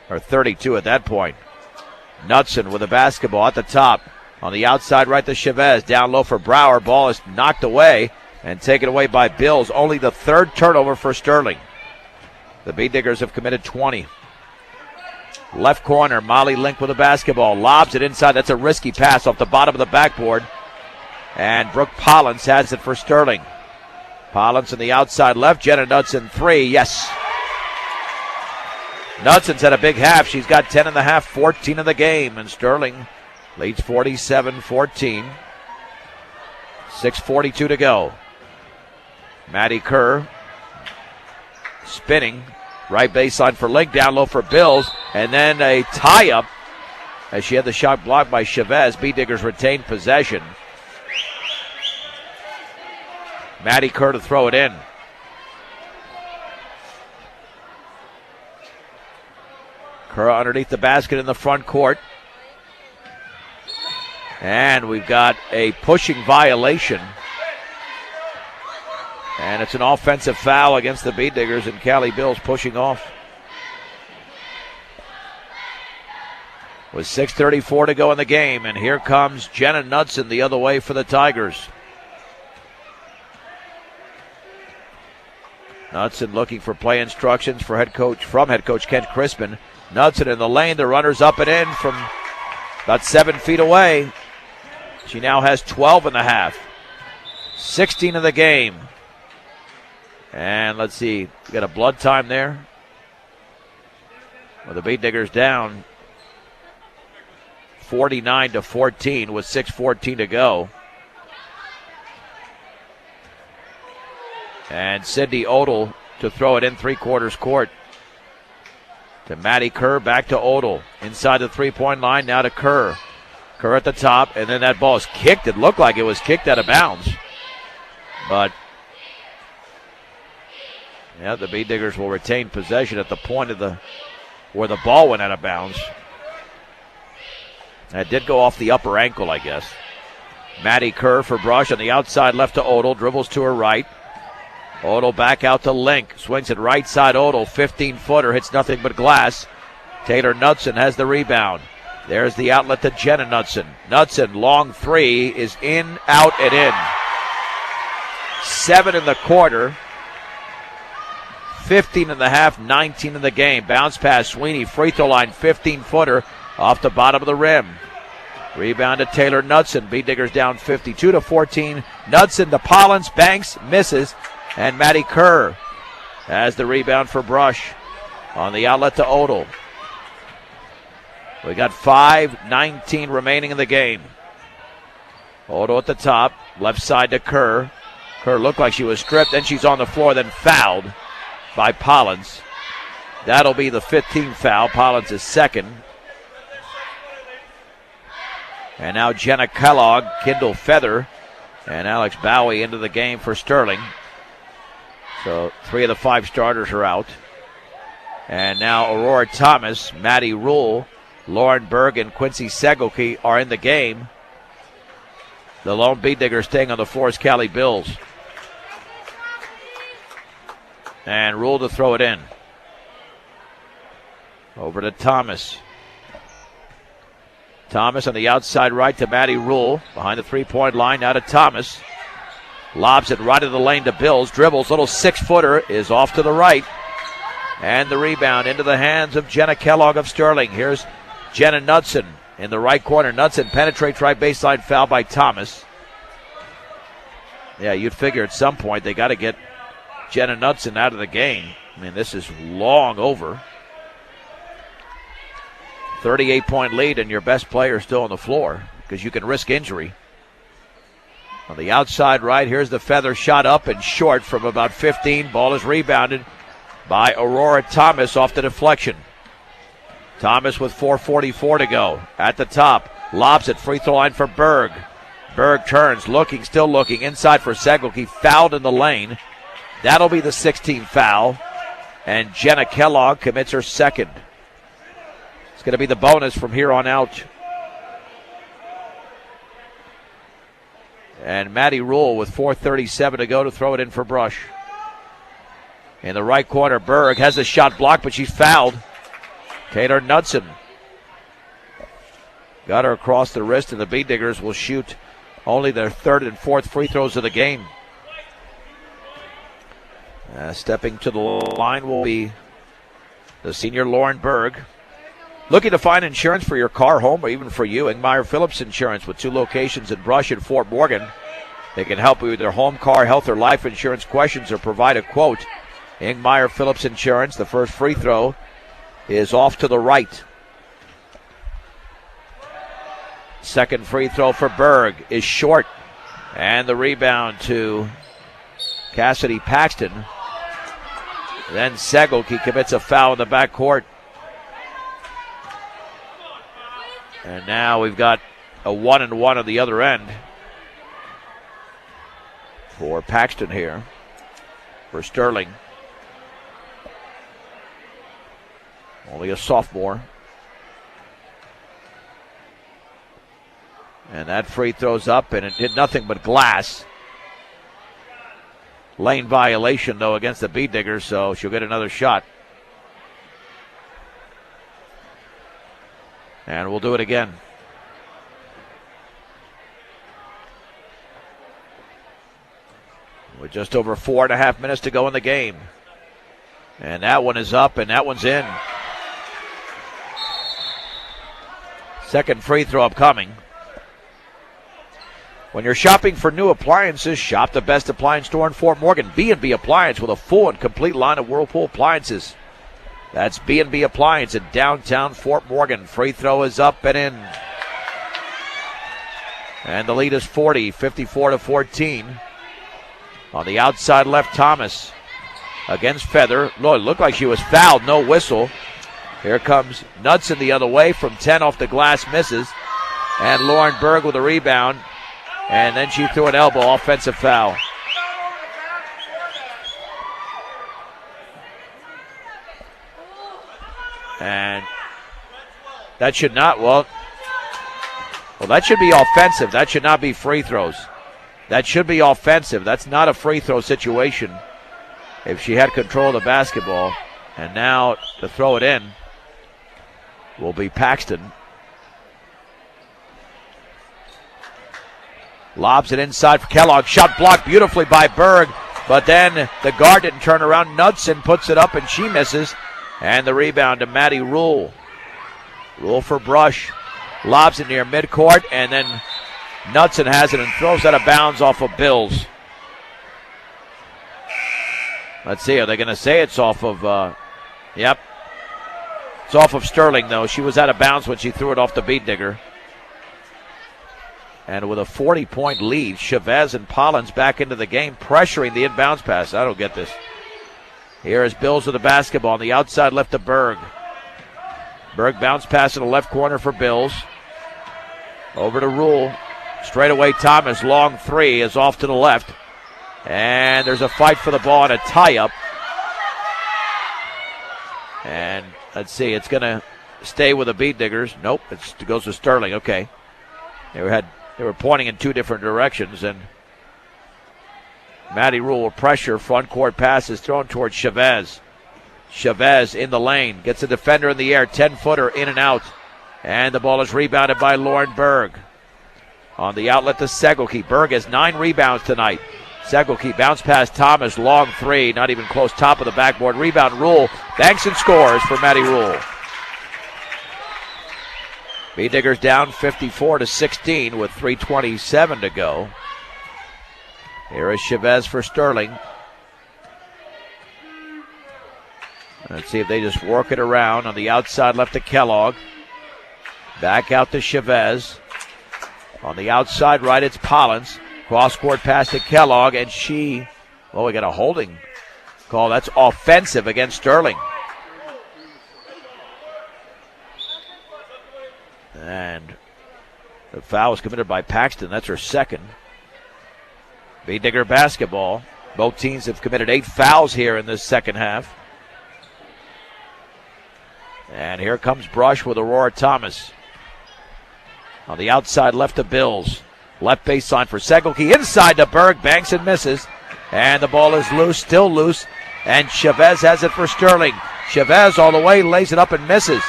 Speaker 1: or 32 at that point. Knutson with the basketball at the top. On the outside right to Chavez. Down low for Brower. Ball is knocked away and taken away by Bills. Only the 3rd turnover for Sterling. The Bee Diggers have committed 20. Left corner, Molly Link with the basketball. Lobs it inside. That's a risky pass off the bottom of the backboard. And Brooke Pollins has it for Sterling. Pollins on the outside left. Jenna Knutson 3. Yes. Knutson's had a big half. She's got 10 in the half, 14 in the game. And Sterling leads 47-14. 6:42 to go. Maddie Kerr spinning. Right baseline for Link, down low for Bills, and then a tie-up as she had the shot blocked by Chavez. Bee Diggers retained possession. Maddie Kerr to throw it in. Kerr underneath the basket in the front court. And we've got a pushing violation. And it's an offensive foul against the Bee Diggers, and Cali Bills pushing off. With 6:34 to go in the game, and here comes Jenna Knutson the other way for the Tigers. Knutson looking for play instructions from head coach Kent Crispin. Knutson in the lane, the runner's up and in from about 7 feet away. She now has 12 in the half. 16 in the game. And let's see, we got a blood time there. Well, the Bee Diggers down 49-14 with 6:14 to go. And Sydney Odell to throw it in three-quarters court. To Maddie Kerr, back to Odell. Inside the three-point line, now to Kerr. Kerr at the top, and then that ball is kicked. It looked like it was kicked out of bounds. But yeah, the Bee Diggers will retain possession at the point of where the ball went out of bounds. That did go off the upper ankle, I guess. Maddie Kerr for Brush on the outside left to Odell. Dribbles to her right. Odell back out to Link. Swings it right side Odell. 15-footer. Hits nothing but glass. Taylor Knutson has the rebound. There's the outlet to Jenna Knutson. Knutson, long 3 is in, out, and in. 7 in the quarter. 15 in the half, 19 in the game. Bounce pass, Sweeney, free throw line, 15-footer off the bottom of the rim. Rebound to Taylor Knutson. Bee Diggers down 52-14. Knutson to Pollins, banks, misses, and Maddie Kerr has the rebound for Brush on the outlet to Odell. We got 5:19 remaining in the game. Odell at the top, left side to Kerr. Kerr looked like she was stripped, then she's on the floor, then fouled by Pollins. That'll be the 15th foul. Pollins is second. And now Jenna Kellogg, Kendall Feather, and Alex Bowie into the game for Sterling. So 3 of the 5 starters are out. And now Aurora Thomas, Maddie Rule, Lauren Berg, and Quincy Segelke are in the game. The lone Bee Digger staying on the floor is Cali Bills. And Rule to throw it in. Over to Thomas. Thomas on the outside right to Maddie Rule. Behind the three-point line, now to Thomas. Lobs it right of the lane to Bills. Dribbles, little 6-footer is off to the right. And the rebound into the hands of Jenna Kellogg of Sterling. Here's Jenna Knutson in the right corner. Knutson penetrates right baseline, foul by Thomas. Yeah, you'd figure at some point they got to get Jenna Knutson out of the game. I mean, this is long over. 38-point lead, and your best player still on the floor because you can risk injury. On the outside right, here's the feather shot up and short from about 15. Ball is rebounded by Aurora Thomas off the deflection. Thomas with 4:44 to go. At the top, lobs it, free throw line for Berg. Berg turns, looking, still looking, inside for Segelke, fouled in the lane. That'll be the 16th foul, and Jenna Kellogg commits her second. It's going to be the bonus from here on out. And Maddie Rule with 4:37 to go to throw it in for Brush. In the right corner, Berg has the shot blocked, but she's fouled. Taylor Knudsen got her across the wrist, and the Bee Diggers will shoot only their third and fourth free throws of the game. Stepping to the line will be the senior Lauren Berg. Looking to find insurance for your car, home, or even for you? Ingmeyer Phillips Insurance with 2 locations in Brush and Fort Morgan. They can help you with your home, car, health, or life insurance questions or provide a quote. Ingmeyer Phillips Insurance. The first free throw is off to the right. Second free throw for Berg is short. And the rebound to Cassidy Paxton. Then Segelke commits a foul in the backcourt. And now we've got a 1-and-1 on the other end for Paxton here. For Sterling. Only a sophomore. And that free throw's up, and it hit nothing but glass. Lane violation, though, against the Bee Diggers, so she'll get another shot. And we'll do it again. With just over 4.5 minutes to go in the game. And that one is up, and that one's in. Second free throw upcoming. When you're shopping for new appliances, shop the best appliance store in Fort Morgan, B&B Appliance, with a full and complete line of Whirlpool appliances. That's B&B Appliance in downtown Fort Morgan. Free throw is up and in. And the lead is 40, 54-14. On the outside left, Thomas against Feather. Lord, looked like she was fouled, no whistle. Here comes Knudsen the other way from 10 off the glass, misses. And Lauren Berg with a rebound. And then she threw an elbow, offensive foul. And that should not, well, that should be offensive. That should not be free throws. That should be offensive. That's not a free throw situation if she had control of the basketball. And now to throw it in will be Paxton. Lobs it inside for Kellogg. Shot blocked beautifully by Berg, but then the guard didn't turn around. Knudsen puts it up and she misses. And the rebound to Maddie Rule. Rule for Brush. Lobs it near midcourt, and then Knudsen has it and throws out of bounds off of Bills. Let's see, are they going to say it's off of, yep. It's off of Sterling, though. She was out of bounds when she threw it off the Bee Digger. And with a 40-point lead, Chavez and Pollins back into the game, pressuring the inbounds pass. I don't get this. Here is Bills with the basketball on the outside left to Berg. Berg bounce pass in the left corner for Bills. Over to Rule. Straight away Thomas, long three is off to the left. And there's a fight for the ball and a tie-up. And let's see, it's going to stay with the Bee Diggers. Nope, it goes to Sterling. Okay. They were pointing in two different directions, and Maddie Rule will pressure. Front court pass is thrown towards Chavez. Chavez in the lane. Gets a defender in the air. 10-footer in and out. And the ball is rebounded by Lauren Berg. On the outlet to Segelke. Berg has 9 rebounds tonight. Segelke bounce pass Thomas. Long three. Not even close. Top of the backboard. Rebound Rule. Banks and scores for Maddie Rule. Bee Diggers down 54-16 with 3:27 to go. Here is Chavez for Sterling. Let's see if they just work it around. On the outside left to Kellogg. Back out to Chavez. On the outside right, it's Pollins. Cross-court pass to Kellogg, and we got a holding call. That's offensive against Sterling. And the foul was committed by Paxton. That's her second. Bead Digger basketball. Both teams have committed 8 fouls here in this second half. And here comes Brush with Aurora Thomas. On the outside left to Bills. Left baseline for Segelke. Inside to Berg. Banks and misses. And the ball is loose, still loose. And Chavez has it for Sterling. Chavez all the way, lays it up and misses.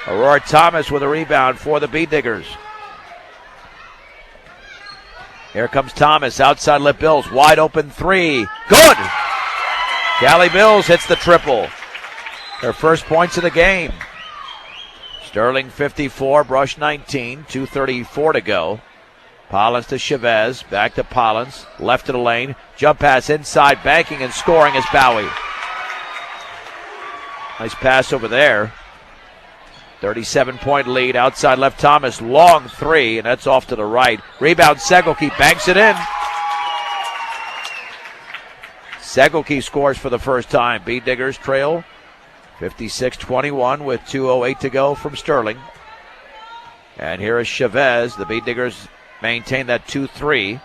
Speaker 1: Aurora Thomas with a rebound for the Bead Diggers. Here comes Thomas, outside left Bills, wide open three. Good! Callie Bills hits the triple. Her first points of the game. Sterling 54, Brush 19, 2:34 to go. Pollins to Chavez, back to Pollins, left to the lane, jump pass inside, banking and scoring is Bowie. Nice pass over there. 37-point lead, outside left Thomas, long three, and that's off to the right. Rebound Segelke, banks it in. Segelke scores for the first time. Bead Diggers trail 56-21 with 2:08 to go from Sterling. And here is Chavez. The Bead Diggers maintain that 2-3.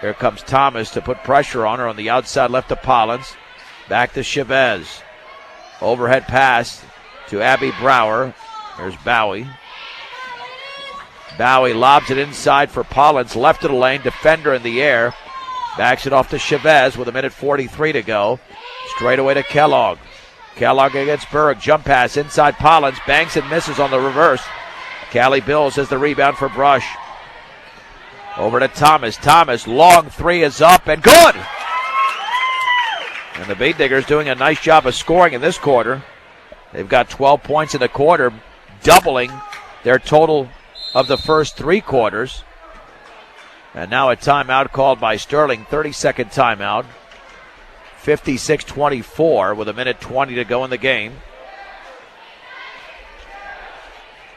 Speaker 1: Here comes Thomas to put pressure on her on the outside left to Pollins. Back to Chavez. Overhead pass to Abby Brower. There's Bowie. Bowie lobs it inside for Pollins. Left of the lane. Defender in the air. Backs it off to Chavez with 1:43 to go. Straight away to Kellogg. Kellogg against Berg. Jump pass inside Pollins. Banks and misses on the reverse. Callie Bills has the rebound for Brush. Over to Thomas. Thomas, long three is up and good! And the Bead Diggers doing a nice job of scoring in this quarter. They've got 12 points in the quarter, doubling their total of the first 3 quarters. And now a timeout called by Sterling, 30-second timeout. 56-24 with 1:20 to go in the game.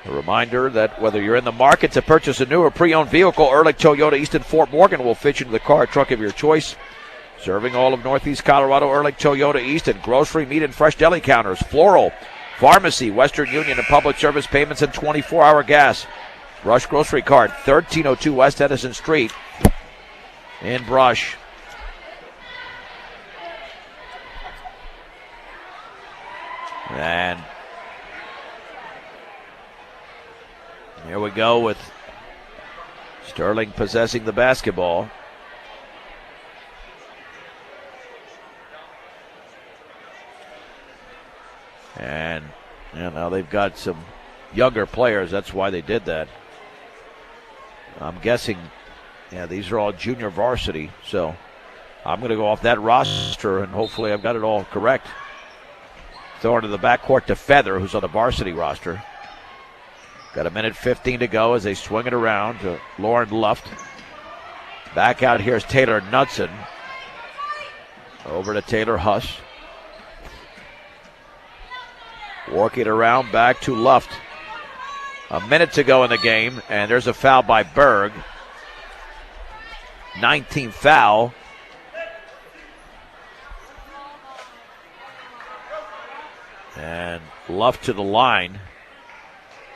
Speaker 1: A reminder that whether you're in the market to purchase a new or pre-owned vehicle, Ehrlich Toyota Easton Fort Morgan will fit you into the car or truck of your choice. Serving all of Northeast Colorado, Ehrlich Toyota Easton. Grocery, meat, and fresh deli counters. Floral, pharmacy, Western Union, and public service payments and 24-hour gas. Brush Grocery Cart, 1302 West Edison Street in Brush. And here we go with Sterling possessing the basketball. And now they've got some younger players. That's why they did that. I'm guessing, these are all junior varsity. So I'm going to go off that roster, and hopefully I've got it all correct. Throw it to the backcourt to Feather, who's on the varsity roster. Got 1:15 to go as they swing it around to Lauren Luft. Back out here is Taylor Knudsen. Over to Taylor Huss. Working around back to Luft. A minute to go in the game, and there's a foul by Berg. 19th foul. And Luft to the line.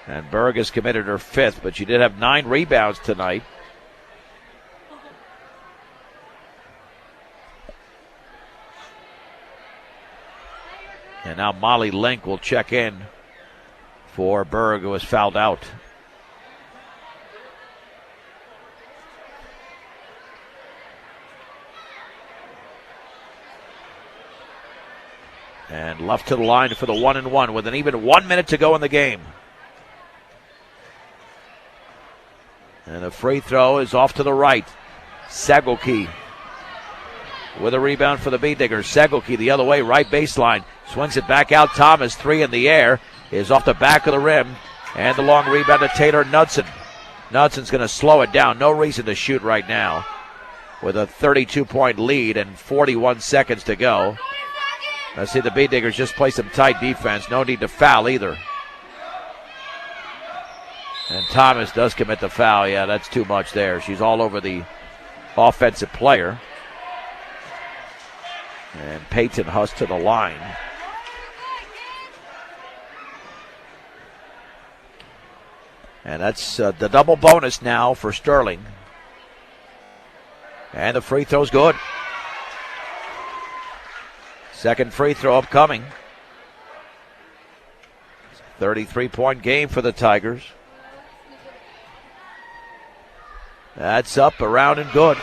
Speaker 1: And Berg has committed her 5th, but she did have 9 rebounds tonight. And now Molly Link will check in for Berg, who was fouled out. And Luft to the line for the 1-and-1 with an even 1 minute to go in the game. And the free throw is off to the right. Segelke with a rebound for the Bead Diggers. Segelke the other way, right baseline. Swings it back out. Thomas, 3 in the air, is off the back of the rim. And the long rebound to Taylor Knudsen. Knudsen's going to slow it down. No reason to shoot right now with a 32-point lead and 41 seconds to go. I see the Bead Diggers just play some tight defense. No need to foul either. And Thomas does commit the foul. Yeah, that's too much there. She's all over the offensive player. And Peyton Huss to the line. And that's the double bonus now for Sterling. And the free throw's good. Second free throw upcoming. 33-point game for the Tigers. That's up, around, and good.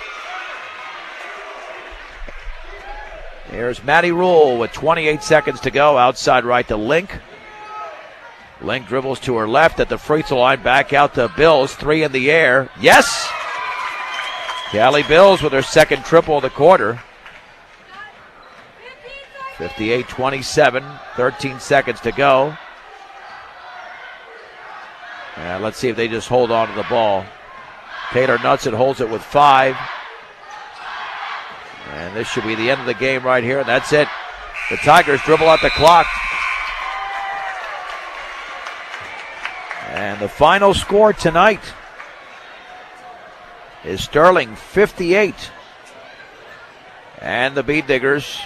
Speaker 1: Here's Maddie Rule with 28 seconds to go. Outside right to Link. Link dribbles to her left at the free throw line. Back out to Bills. 3 in the air. Yes! Callie Bills with her second triple of the quarter. 58-27. 13 seconds to go. And let's see if they just hold on to the ball. Taylor Knudsen holds it with 5. And this should be the end of the game right here. And that's it. The Tigers dribble out the clock. And the final score tonight is Sterling 58. And the Bead Diggers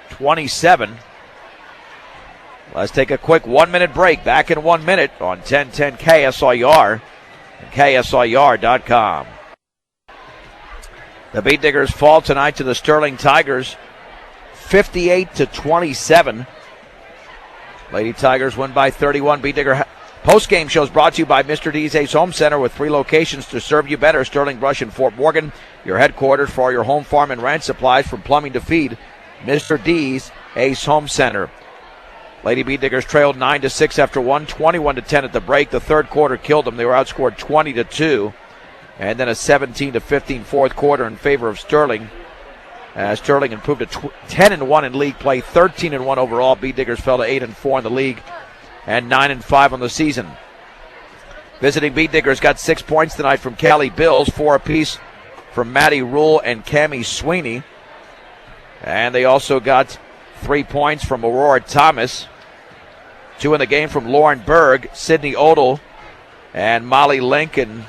Speaker 1: 27. Let's take a quick 1-minute break. Back in 1 minute on 1010 KSIR and KSIR.com. The Bead Diggers fall tonight to the Sterling Tigers 58-27. Lady Tigers win by 31. Bead Digger post-game shows brought to you by Mr. D's Ace Home Center with 3 locations to serve you better. Sterling Brush and Fort Morgan, your headquarters for all your home, farm, and ranch supplies from plumbing to feed. Mr. D's Ace Home Center. Lady Bead Diggers trailed 9-6 after 21-10 at the break. The third quarter killed them. They were outscored 20-2. And then a 17-15 fourth quarter in favor of Sterling. Sterling improved to 10-1 in league play, 13-1 overall. Bead Diggers fell to 8-4 in the league and 9-5 on the season. Visiting Bead Diggers got 6 points tonight from Callie Bills, 4 apiece from Maddie Rule and Cammie Sweeney. And they also got 3 points from Aurora Thomas, 2 in the game from Lauren Berg, Sydney Odell, and Molly Lincoln.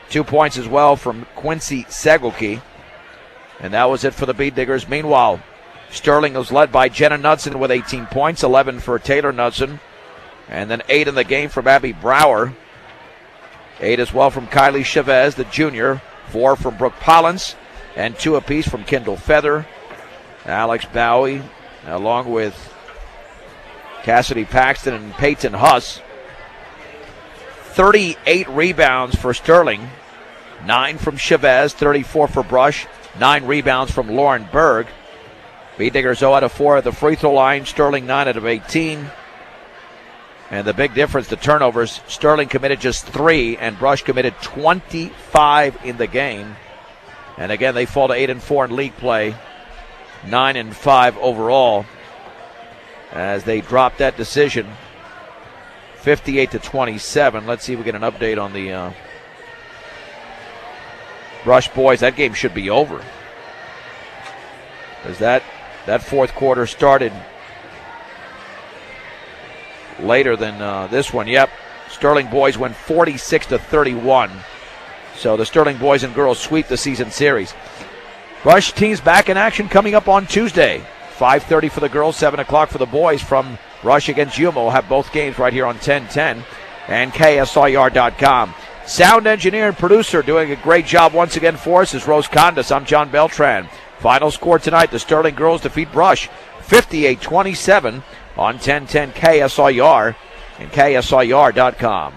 Speaker 1: 2 points as well from Quincy Segelke. And that was it for the Bead Diggers. Meanwhile, Sterling was led by Jenna Knudsen with 18 points, 11 for Taylor Knudsen, and then 8 in the game from Abby Brower. 8 as well from Kylie Chavez, the junior. 4 from Brooke Pollins, and 2 apiece from Kendall Feather, Alex Bowie, along with Cassidy Paxton and Peyton Huss. 38 rebounds for Sterling. 9 from Chavez, 34 for Brush, 9 rebounds from Lauren Berg. Bead Diggers 0 out of 4 at the free throw line. Sterling 9 out of 18. And the big difference, the turnovers, Sterling committed just 3 and Brush committed 25 in the game. And again, they fall to 8-4 in league play, 9-5 overall, as they drop that decision 58-27. Let's see if we get an update on the Brush boys. That game should be over, as that fourth quarter started later than this one. Yep, Sterling boys win 46-31. So the Sterling boys and girls sweep the season series. Brush teams back in action coming up on Tuesday. 5:30 for the girls, 7 o'clock for the boys from Rush against Yuma. We'll have both games right here on 1010 and KSIR.com. Sound engineer and producer doing a great job once again for us is Rose Condas. I'm John Beltran. Final score tonight, the Sterling girls defeat Brush 58-27 on 1010 KSIR and KSIR.com.